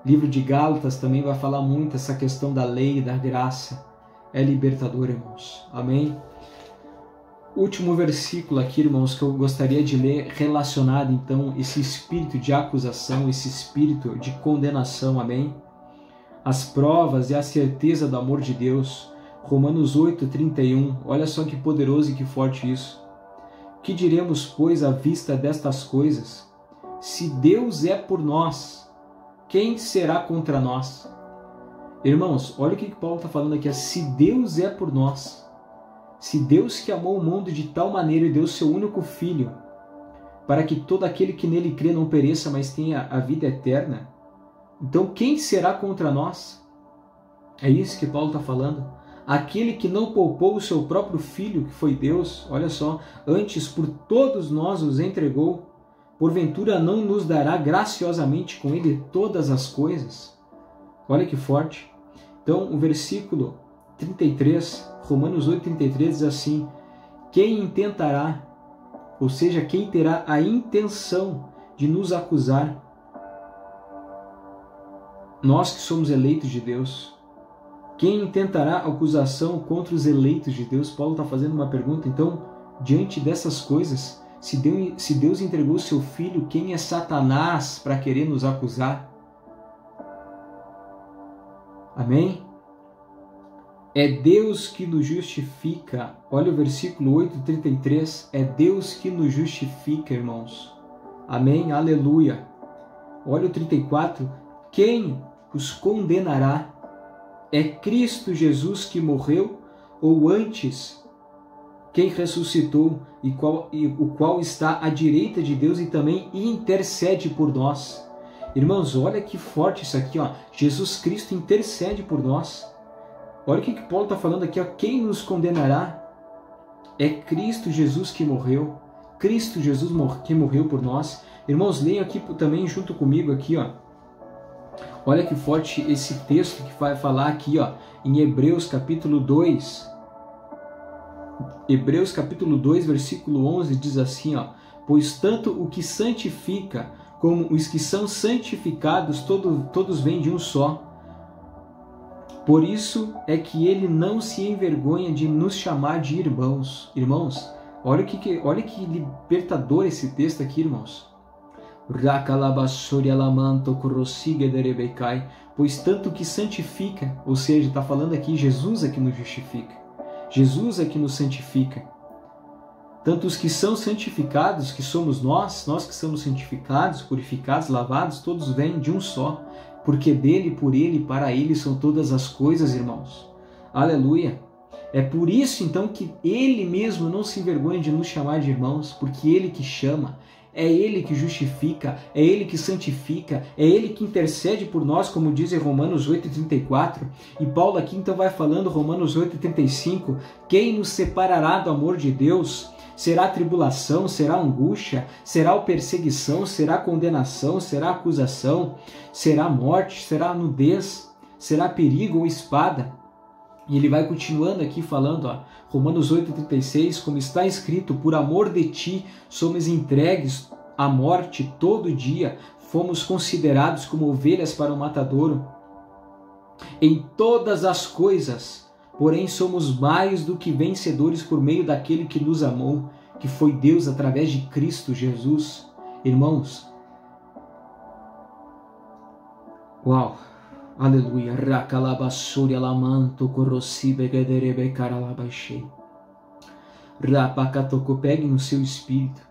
O livro de Gálatas também vai falar muito essa questão da lei e da graça. É libertador, irmãos. Amém? Último versículo aqui, irmãos, que eu gostaria de ler, relacionado então esse espírito de acusação, esse espírito de condenação, amém? As provas e a certeza do amor de Deus. Romanos 8:31. Olha só que poderoso e que forte isso. Que diremos, pois, à vista destas coisas? Se Deus é por nós, quem será contra nós? Irmãos, olha o que Paulo está falando aqui. Se Deus é por nós, se Deus que amou o mundo de tal maneira e deu seu único Filho, para que todo aquele que nele crê não pereça, mas tenha a vida eterna, então quem será contra nós? É isso que Paulo está falando. Aquele que não poupou o seu próprio Filho, que foi Deus, olha só, antes por todos nós os entregou, porventura não nos dará graciosamente com ele todas as coisas? Olha que forte. Então, o versículo 33, Romanos 8:33 diz assim: quem intentará, ou seja, quem terá a intenção de nos acusar? Nós que somos eleitos de Deus. Quem intentará acusação contra os eleitos de Deus? Paulo está fazendo uma pergunta. Então, diante dessas coisas, se Deus entregou o seu Filho, quem é Satanás para querer nos acusar? Amém? É Deus que nos justifica. Olha o versículo 8:33. É Deus que nos justifica, irmãos. Amém? Aleluia. Olha o 34. Quem os condenará? É Cristo Jesus que morreu, ou antes, quem ressuscitou o qual está à direita de Deus e também intercede por nós. Irmãos, olha que forte isso aqui, ó. Jesus Cristo intercede por nós. Olha o que Paulo está falando aqui, ó. Quem nos condenará? É Cristo Jesus que morreu. Cristo Jesus que morreu por nós. Irmãos, leiam aqui também junto comigo aqui, ó. Olha que forte esse texto que vai falar aqui, ó, em Hebreus capítulo 2. Hebreus capítulo 2, versículo 11 diz assim, ó: pois tanto o que santifica como os que são santificados, todos vêm de um só. Por isso é que ele não se envergonha de nos chamar de irmãos. Irmãos, olha que libertador esse texto aqui, irmãos. Pois tanto que santifica, ou seja, está falando aqui, Jesus é que nos justifica. Jesus é que nos santifica. tanto os que são santificados, que somos nós que somos santificados, purificados, lavados, todos vêm de um só, porque dele, por ele e para ele são todas as coisas, irmãos. Aleluia! É por isso, então, que ele mesmo não se envergonha de nos chamar de irmãos, porque ele que chama, é ele que justifica, é ele que santifica, é ele que intercede por nós, como diz em Romanos 8,34. E Paulo aqui então vai falando, Romanos 8,35, quem nos separará do amor de Deus? Será tribulação, será angústia, será perseguição, será condenação, será acusação, será morte, será nudez, será perigo ou espada? E ele vai continuando aqui falando, Romanos 8,36, como está escrito, por amor de ti somos entregues à morte todo dia, fomos considerados como ovelhas para o matadouro. Em todas as coisas, porém somos mais do que vencedores por meio daquele que nos amou, que foi Deus através de Cristo Jesus. Irmãos, uau! Aleluia. Rakalabassuri alamanto corrosibe gederebe caralabaixei. Rapacatoco, peguem no seu espírito.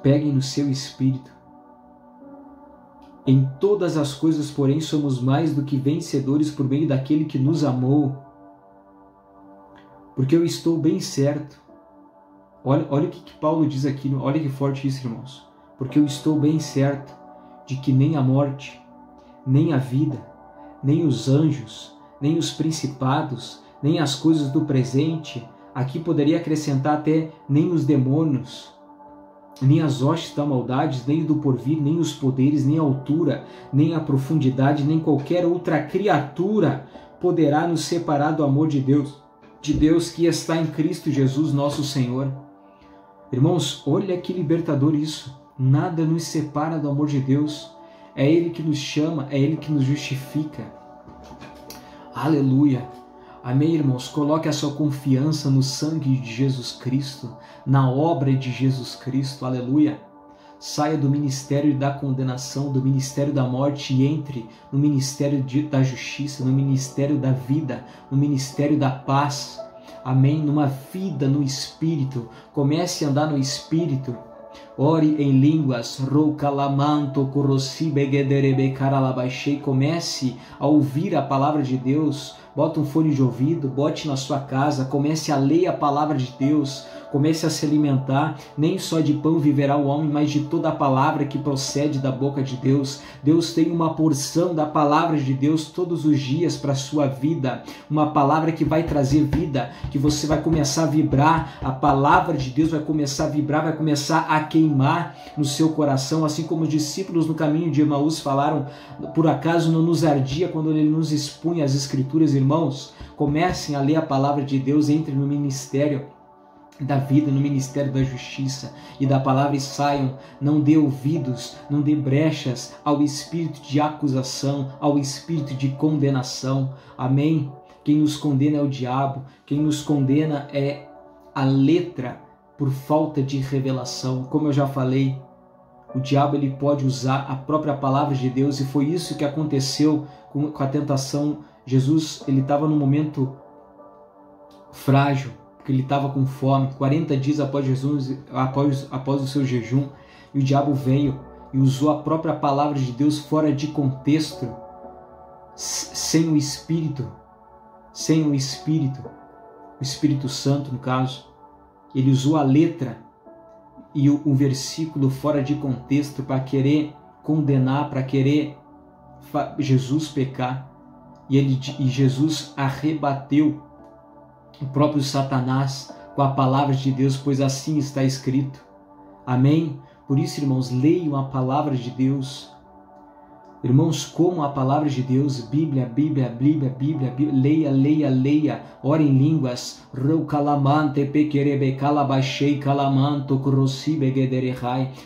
Peguem no seu espírito. Em todas as coisas, porém, somos mais do que vencedores por meio daquele que nos amou. Porque eu estou bem certo. Olha o que Paulo diz aqui. Olha que forte isso, irmãos. Porque eu estou bem certo de que nem a morte, nem a vida, nem os anjos, nem os principados, nem as coisas do presente, aqui poderia acrescentar até nem os demônios, nem as hostes da maldade, nem do porvir, nem os poderes, nem a altura, nem a profundidade, nem qualquer outra criatura poderá nos separar do amor de Deus que está em Cristo Jesus nosso Senhor. Irmãos, olha que libertador isso. Nada nos separa do amor de Deus. É Ele que nos chama, é Ele que nos justifica. Aleluia. Amém, irmãos? Coloque a sua confiança no sangue de Jesus Cristo, na obra de Jesus Cristo. Aleluia. Saia do ministério da condenação, do ministério da morte e entre no ministério da justiça, no ministério da vida, no ministério da paz. Amém? Numa vida no Espírito. Comece a andar no Espírito. Ore em línguas, comece a ouvir a palavra de Deus, bota um fone de ouvido, bote na sua casa, comece a ler a palavra de Deus, comece a se alimentar, nem só de pão viverá o homem, mas de toda a palavra que procede da boca de Deus. Deus tem uma porção da palavra de Deus todos os dias para a sua vida, uma palavra que vai trazer vida, que você vai começar a vibrar, a palavra de Deus vai começar a vibrar, vai começar a queimar no seu coração, assim como os discípulos no caminho de Emaús falaram, por acaso não nos ardia quando ele nos expunha as escrituras, irmãos? Comecem a ler a palavra de Deus, entrem no ministério da vida, no ministério da justiça e da palavra e saiam. Não dê ouvidos, não dê brechas ao espírito de acusação, ao espírito de condenação. Amém? Quem nos condena é o diabo, quem nos condena é a letra por falta de revelação. Como eu já falei, o diabo ele pode usar a própria palavra de Deus e foi isso que aconteceu com a tentação. Jesus ele estava num momento frágil, porque ele estava com fome, 40 dias após o seu jejum, e o diabo veio e usou a própria palavra de Deus fora de contexto, sem o Espírito, o Espírito Santo no caso. Ele usou a letra e o versículo fora de contexto para querer condenar, para querer Jesus pecar, e Jesus arrebateu o próprio Satanás com a palavra de Deus, pois assim está escrito. Amém? Por isso, irmãos, leiam a palavra de Deus. Irmãos, como a palavra de Deus, Bíblia, leia, ore em línguas.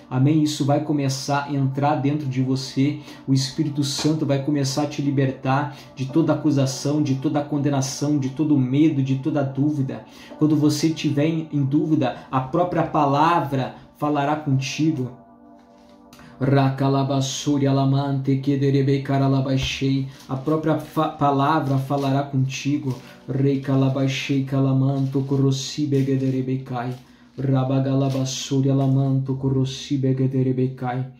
Amém? Isso vai começar a entrar dentro de você. O Espírito Santo vai começar a te libertar de toda acusação, de toda condenação, de todo medo, de toda dúvida. Quando você estiver em dúvida, a própria palavra falará contigo. Rakalabassuri alamante kederebe karalabaixei. A própria palavra falará contigo. Rei kalabaixei kalamanto kurosibe gederebekai. Rabagalabassuri alamanto kurosibe gederebekai.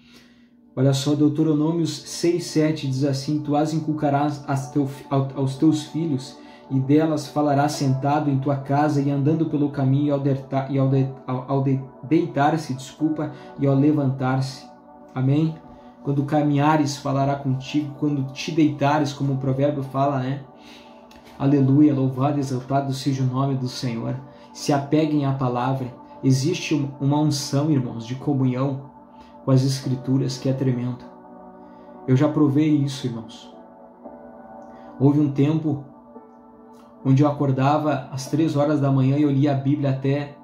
Olha só, Deuteronômios 6:7 diz assim: Tu as inculcarás aos teus filhos, e delas falarás sentado em tua casa e andando pelo caminho, e ao deitar-se, e ao levantar-se. Amém? Quando caminhares, falará contigo. Quando te deitares, como o provérbio fala, né? Aleluia, louvado e exaltado seja o nome do Senhor. Se apeguem à palavra. Existe uma unção, irmãos, de comunhão com as Escrituras que é tremendo. Eu já provei isso, irmãos. Houve um tempo onde eu acordava às 3 horas da manhã e eu lia a Bíblia até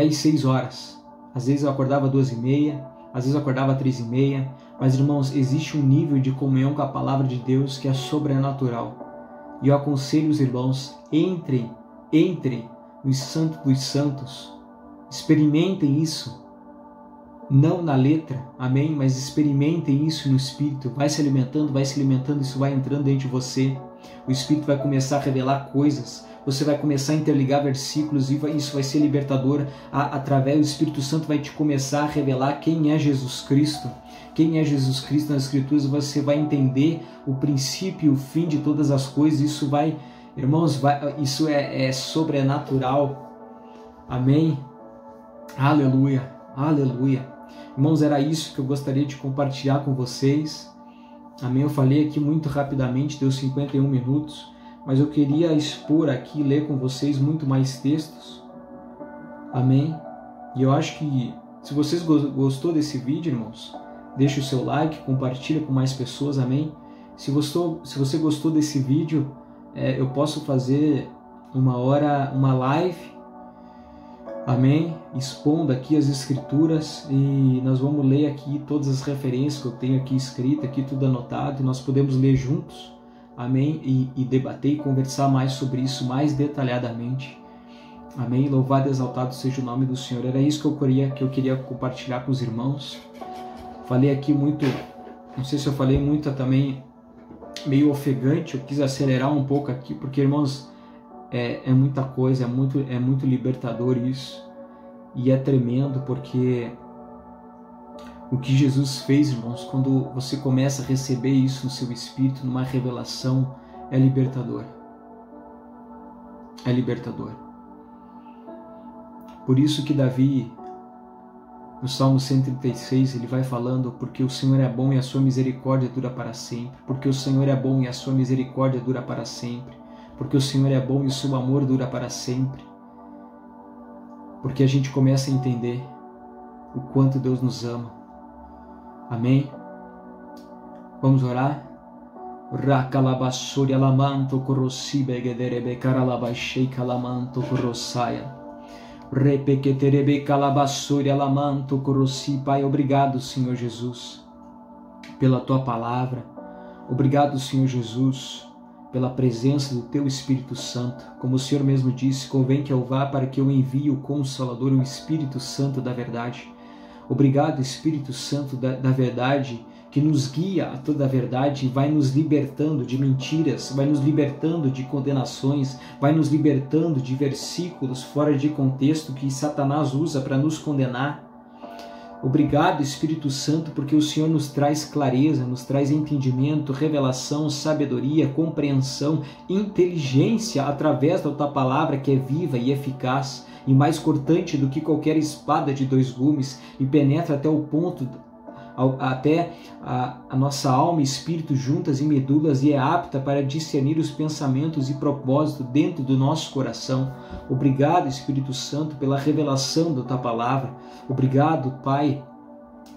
às 6 horas. Às vezes eu acordava às 2:30, às vezes eu acordava às 3:30. Mas, irmãos, existe um nível de comunhão com a palavra de Deus que é sobrenatural. E eu aconselho os irmãos, entrem no Santo dos Santos. Experimentem isso. Não na letra, amém? Mas experimentem isso no Espírito. Vai se alimentando, isso vai entrando dentro de você. O Espírito vai começar a revelar coisas. Você vai começar a interligar versículos e isso vai ser libertador. Através do Espírito Santo vai te começar a revelar quem é Jesus Cristo. Quem é Jesus Cristo nas Escrituras, você vai entender o princípio e o fim de todas as coisas. Isso vai, irmãos, isso é sobrenatural. Amém? Aleluia, aleluia. Irmãos, era isso que eu gostaria de compartilhar com vocês. Amém? Eu falei aqui muito rapidamente, deu 51 minutos, mas eu queria expor aqui, ler com vocês muito mais textos. Amém? E eu acho que, se vocês gostou desse vídeo, irmãos, deixe o seu like, compartilha com mais pessoas, amém? Se você gostou desse vídeo, eu posso fazer uma live, amém? Expondo aqui as Escrituras, e nós vamos ler aqui todas as referências que eu tenho aqui escritas, aqui tudo anotado, e nós podemos ler juntos, amém? E debater e conversar mais sobre isso, mais detalhadamente, amém? Louvado e exaltado seja o nome do Senhor. Era isso que eu queria compartilhar com os irmãos. Falei aqui muito, não sei se eu falei muito também, meio ofegante, eu quis acelerar um pouco aqui, porque, irmãos, é muita coisa, é muito libertador isso, e é tremendo, porque o que Jesus fez, irmãos, quando você começa a receber isso no seu espírito, numa revelação, é libertador. É libertador. Por isso que Davi, no Salmo 136, ele vai falando: porque o Senhor é bom e a sua misericórdia dura para sempre. Porque o Senhor é bom e a sua misericórdia dura para sempre. Porque o Senhor é bom e o seu amor dura para sempre. Porque a gente começa a entender o quanto Deus nos ama. Amém? Vamos orar? Rakalabassuri alamanto korosibe gederebe karalabaixei kalamanto korosaya. Repequeterebe calabassuri alamanto korosi. Pai, obrigado, Senhor Jesus, pela Tua palavra. Obrigado, Senhor Jesus, pela presença do Teu Espírito Santo. Como o Senhor mesmo disse, convém que eu vá para que eu envie o Consolador, o Espírito Santo da verdade. Obrigado, Espírito Santo da verdade, que nos guia a toda a verdade e vai nos libertando de mentiras, vai nos libertando de condenações, vai nos libertando de versículos fora de contexto que Satanás usa para nos condenar. Obrigado, Espírito Santo, porque o Senhor nos traz clareza, nos traz entendimento, revelação, sabedoria, compreensão, inteligência através da Tua palavra, que é viva e eficaz e mais cortante do que qualquer espada de 2 gumes, e penetra até o ponto, até a nossa alma e espírito juntas e medulas, e é apta para discernir os pensamentos e propósitos dentro do nosso coração. Obrigado, Espírito Santo, pela revelação da Tua palavra. Obrigado, Pai,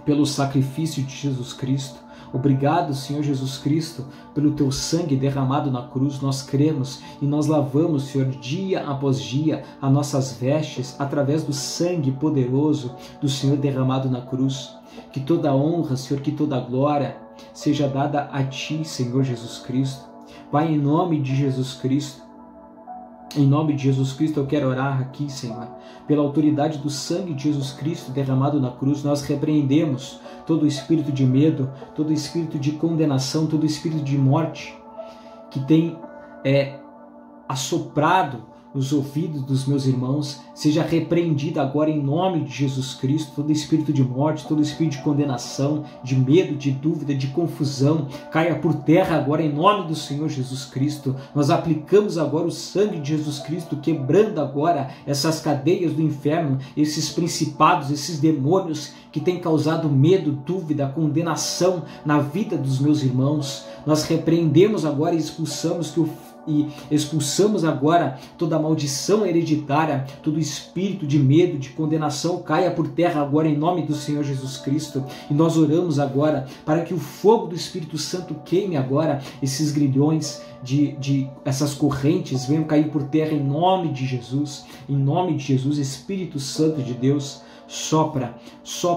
pelo sacrifício de Jesus Cristo. Obrigado, Senhor Jesus Cristo, pelo Teu sangue derramado na cruz. Nós cremos e nós lavamos, Senhor, dia após dia, as nossas vestes através do sangue poderoso do Senhor derramado na cruz. Que toda a honra, Senhor, que toda a glória seja dada a Ti, Senhor Jesus Cristo. Pai, em nome de Jesus Cristo, Em nome de Jesus Cristo, eu quero orar aqui, Senhor. Pela autoridade do sangue de Jesus Cristo derramado na cruz, nós repreendemos todo espírito de medo, todo espírito de condenação, todo espírito de morte que tem assoprado nos ouvidos dos meus irmãos, seja repreendido agora em nome de Jesus Cristo, todo espírito de morte, todo espírito de condenação, de medo, de dúvida, de confusão, caia por terra agora em nome do Senhor Jesus Cristo. Nós aplicamos agora o sangue de Jesus Cristo, quebrando agora essas cadeias do inferno, esses principados, esses demônios que têm causado medo, dúvida, condenação na vida dos meus irmãos. Nós repreendemos agora e expulsamos agora toda maldição hereditária, todo espírito de medo, de condenação caia por terra agora em nome do Senhor Jesus Cristo. E nós oramos agora para que o fogo do Espírito Santo queime agora esses grilhões de essas correntes, venham cair por terra em nome de Jesus. Em nome de Jesus, Espírito Santo de Deus, sopra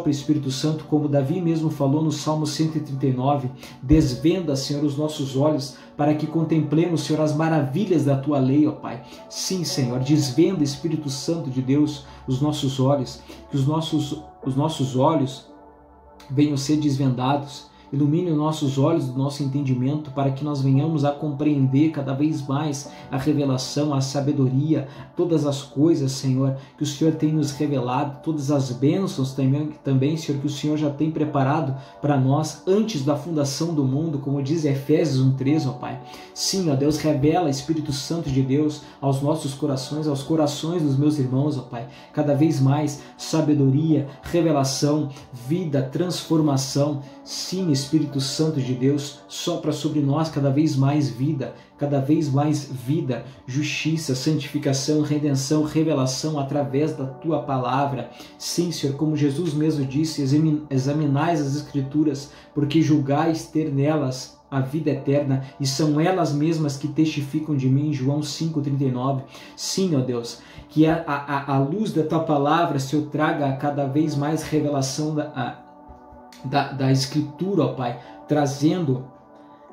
Espírito Santo, como Davi mesmo falou no Salmo 139, desvenda, Senhor, os nossos olhos para que contemplemos, Senhor, as maravilhas da Tua lei, ó Pai. Sim, Senhor, desvenda, Espírito Santo de Deus, os nossos olhos, que os nossos olhos venham ser desvendados. Ilumine os nossos olhos do nosso entendimento para que nós venhamos a compreender cada vez mais a revelação, a sabedoria, todas as coisas, Senhor, que o Senhor tem nos revelado, todas as bênçãos também, Senhor, que o Senhor já tem preparado para nós antes da fundação do mundo, como diz Efésios 1:3, ó Pai. Sim, ó Deus, revela, Espírito Santo de Deus, aos nossos corações, aos corações dos meus irmãos, ó Pai, cada vez mais sabedoria, revelação, vida, transformação. Sim, Espírito Santo de Deus, sopra sobre nós cada vez mais vida, justiça, santificação, redenção, revelação através da Tua palavra. Sim, Senhor, como Jesus mesmo disse, examinais as Escrituras, porque julgais ter nelas a vida eterna, e são elas mesmas que testificam de mim, João 5,39. Sim, ó Deus, que a luz da Tua palavra, Senhor, traga cada vez mais revelação da Escritura, ó Pai, trazendo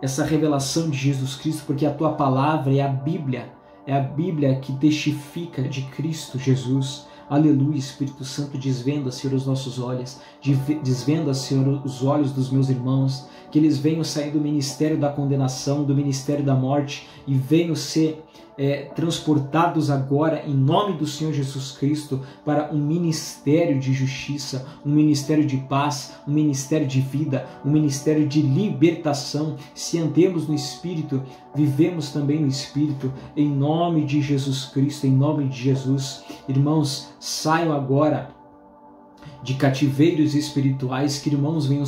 essa revelação de Jesus Cristo, porque a Tua palavra é a Bíblia que testifica de Cristo Jesus. Aleluia, Espírito Santo, desvenda, Senhor, os nossos olhos, desvenda, Senhor, os olhos dos meus irmãos, que eles venham sair do ministério da condenação, do ministério da morte, e venham ser transportados agora em nome do Senhor Jesus Cristo para um ministério de justiça, um ministério de paz, um ministério de vida, um ministério de libertação. Se andemos no Espírito, vivemos também no Espírito, em nome de Jesus Cristo, em nome de Jesus. Irmãos, saiam agora de cativeiros espirituais, que irmãos venham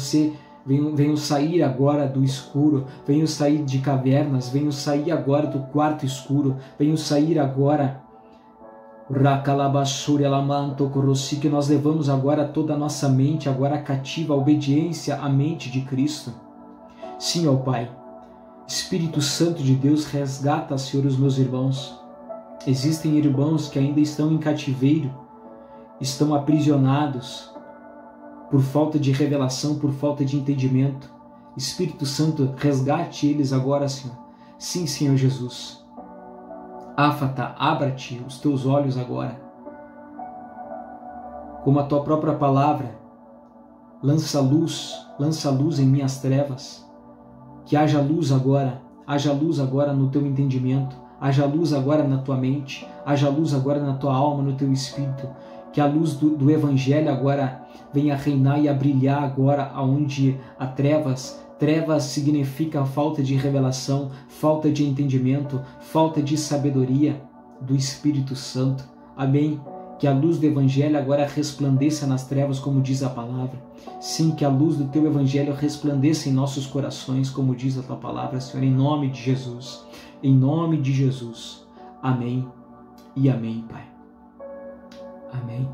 sair agora do escuro, venham sair de cavernas, venham sair agora do quarto escuro, venham sair agora, que nós levamos agora toda a nossa mente agora cativa à obediência à mente de Cristo. Sim, ó Pai, Espírito Santo de Deus, resgata, Senhor, os meus irmãos. Existem irmãos que ainda estão em cativeiro, estão aprisionados, por falta de revelação, por falta de entendimento. Espírito Santo, resgate eles agora, Senhor. Sim, Senhor Jesus. Áfata, abra-te os teus olhos agora. Como a Tua própria palavra, lança luz em minhas trevas. Que haja luz agora no Teu entendimento, haja luz agora na Tua mente, haja luz agora na Tua alma, no Teu Espírito. Que a luz do Evangelho agora venha reinar e a brilhar agora aonde há trevas. Trevas significa falta de revelação, falta de entendimento, falta de sabedoria do Espírito Santo. Amém? Que a luz do Evangelho agora resplandeça nas trevas, como diz a palavra. Sim, que a luz do Teu Evangelho resplandeça em nossos corações, como diz a Tua palavra, Senhor, em nome de Jesus. Em nome de Jesus. Amém e amém, Pai. Amém.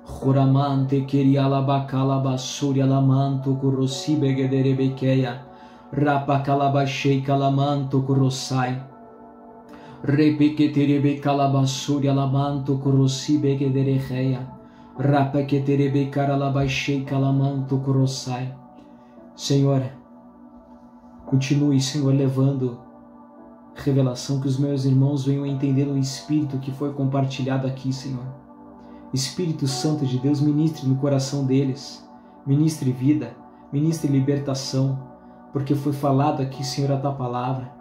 Joramante queria labacala basuri alamanto corrosibe gederebekeia rapacalabachei calamanto corrosai repequeterebe calabasuri alamanto corrosibe gedereia rapaqueterebe caralabachei calamanto corrosai. Senhor, continue, Senhor, levando revelação, que os meus irmãos venham a entender no Espírito que foi compartilhado aqui, Senhor. Espírito Santo de Deus, ministre no coração deles, ministre vida, ministre libertação, porque foi falado aqui, Senhor, a Tua palavra.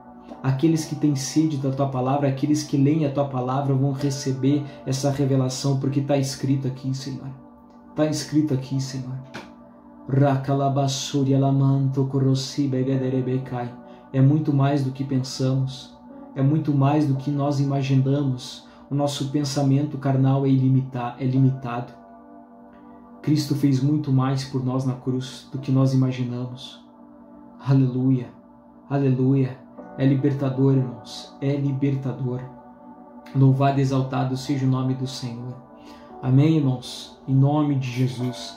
Aqueles que têm sede da Tua palavra, aqueles que leem a Tua palavra vão receber essa revelação, porque está escrito aqui, Senhor. Está escrito aqui, Senhor. É muito mais do que pensamos, é muito mais do que nós imaginamos. O nosso pensamento carnal é limitado. Cristo fez muito mais por nós na cruz do que nós imaginamos. Aleluia, aleluia. É libertador, irmãos, é libertador. Louvado e exaltado seja o nome do Senhor. Amém, irmãos? Em nome de Jesus.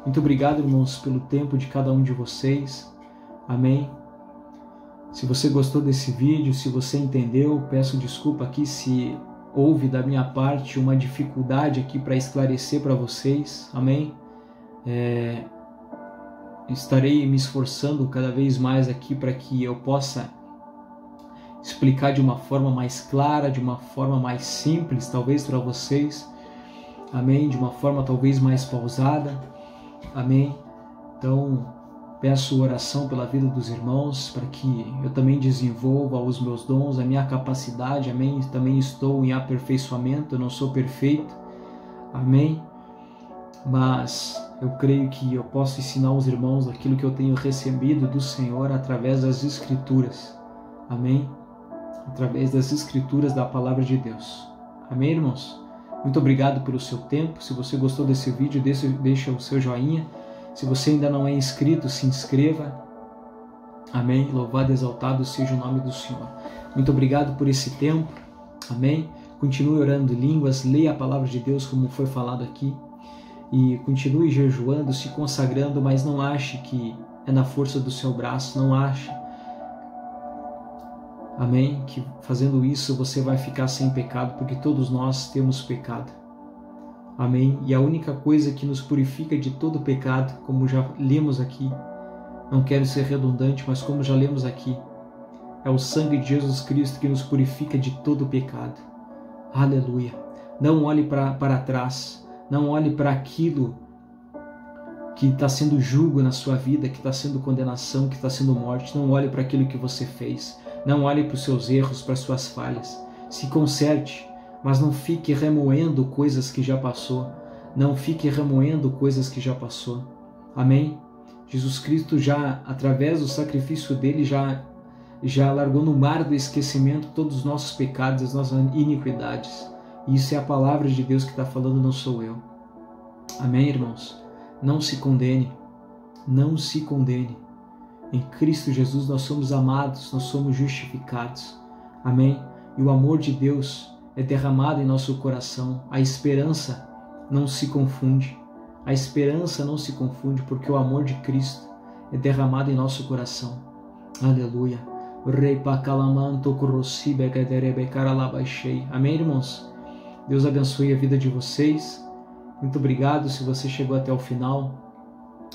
Muito obrigado, irmãos, pelo tempo de cada um de vocês. Amém? Se você gostou desse vídeo, se você entendeu, peço desculpa aqui se houve da minha parte uma dificuldade aqui para esclarecer para vocês. Amém? Estarei me esforçando cada vez mais aqui para que eu possa explicar de uma forma mais clara, de uma forma mais simples, talvez para vocês. Amém? De uma forma talvez mais pausada. Amém? Então, peço oração pela vida dos irmãos, para que eu também desenvolva os meus dons, a minha capacidade. Amém? Também estou em aperfeiçoamento, eu não sou perfeito. Amém? Mas eu creio que eu posso ensinar os irmãos aquilo que eu tenho recebido do Senhor através das Escrituras. Amém? Através das Escrituras da Palavra de Deus. Amém, irmãos? Muito obrigado pelo seu tempo. Se você gostou desse vídeo, deixa o seu joinha. Se você ainda não é inscrito, se inscreva. Amém? Louvado e exaltado seja o nome do Senhor. Muito obrigado por esse tempo. Amém? Continue orando em línguas, leia a palavra de Deus como foi falado aqui. E continue jejuando, se consagrando, mas não ache que é na força do seu braço, não ache. Amém? Que fazendo isso você vai ficar sem pecado, porque todos nós temos pecado. Amém? E a única coisa que nos purifica de todo pecado, como já lemos aqui, não quero ser redundante, mas como já lemos aqui, é o sangue de Jesus Cristo que nos purifica de todo pecado. Aleluia! Não olhe para trás, não olhe para aquilo que está sendo jugo na sua vida, que está sendo condenação, que está sendo morte. Não olhe para aquilo que você fez. Não olhe para os seus erros, para as suas falhas. Se conserte, mas não fique remoendo coisas que já passou. Não fique remoendo coisas que já passou. Amém? Jesus Cristo já, através do sacrifício dele, já largou no mar do esquecimento todos os nossos pecados, as nossas iniquidades. E isso é a palavra de Deus que está falando, não sou eu. Amém, irmãos? Não se condene. Não se condene. Em Cristo Jesus nós somos amados, nós somos justificados. Amém? E o amor de Deus é derramado em nosso coração. A esperança não se confunde. A esperança não se confunde, porque o amor de Cristo é derramado em nosso coração. Aleluia. Amém, irmãos? Deus abençoe a vida de vocês. Muito obrigado se você chegou até o final.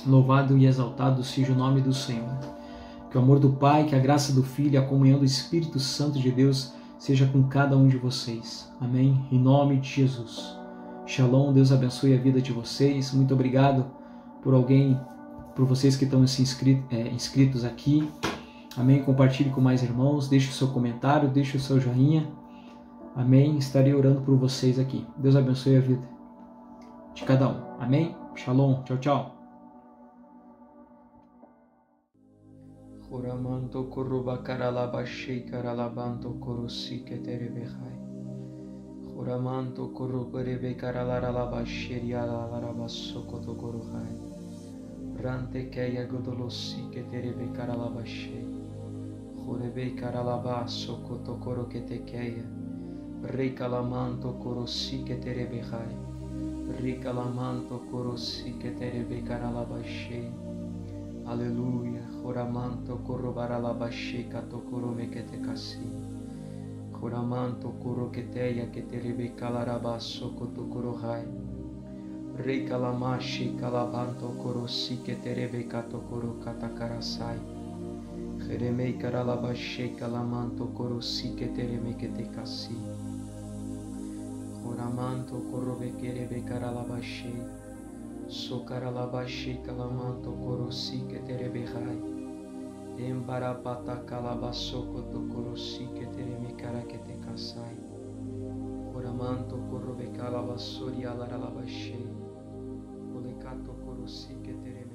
Louvado e exaltado seja o nome do Senhor. Que o amor do Pai, que a graça do Filho e a comunhão do Espírito Santo de Deus seja com cada um de vocês. Amém? Em nome de Jesus. Shalom, Deus abençoe a vida de vocês. Muito obrigado por vocês que estão inscritos aqui. Amém? Compartilhe com mais irmãos, deixe o seu comentário, deixe o seu joinha. Amém? Estarei orando por vocês aqui. Deus abençoe a vida de cada um. Amém? Shalom. Tchau, tchau. Juramanto kuruba karalaba shei karalabanto kurusi keterebehai. Juramanto kuruberebe karalaralaba sherialaraba sokoto kuruhai. Rante keia godolosi keterebe karalaba shei. Jurebe karalaba sokoto koroketekeia. Recalamanto kurusi keterebehai. Recalamanto kurusi keterebe karalaba shei. Aleluia. Joramanto corrobaralabashe katokoromekete kasi. Joramanto koroketeia keterebe kalarabaso kotokorohai. Rekalamashi kalabanto korosi keterebe katokoro katakarasai. Remei caralabashe calamanto corosi que tereme que te casi. Oramanto corrobe querebe caralabashe. So caralabashe calamanto corosi que terebe rai. Embarapata calabasoco to corosi que tereme cara que te casai. Oramanto corrobe calabasori alaralabashe. Olecato corosi que tereme.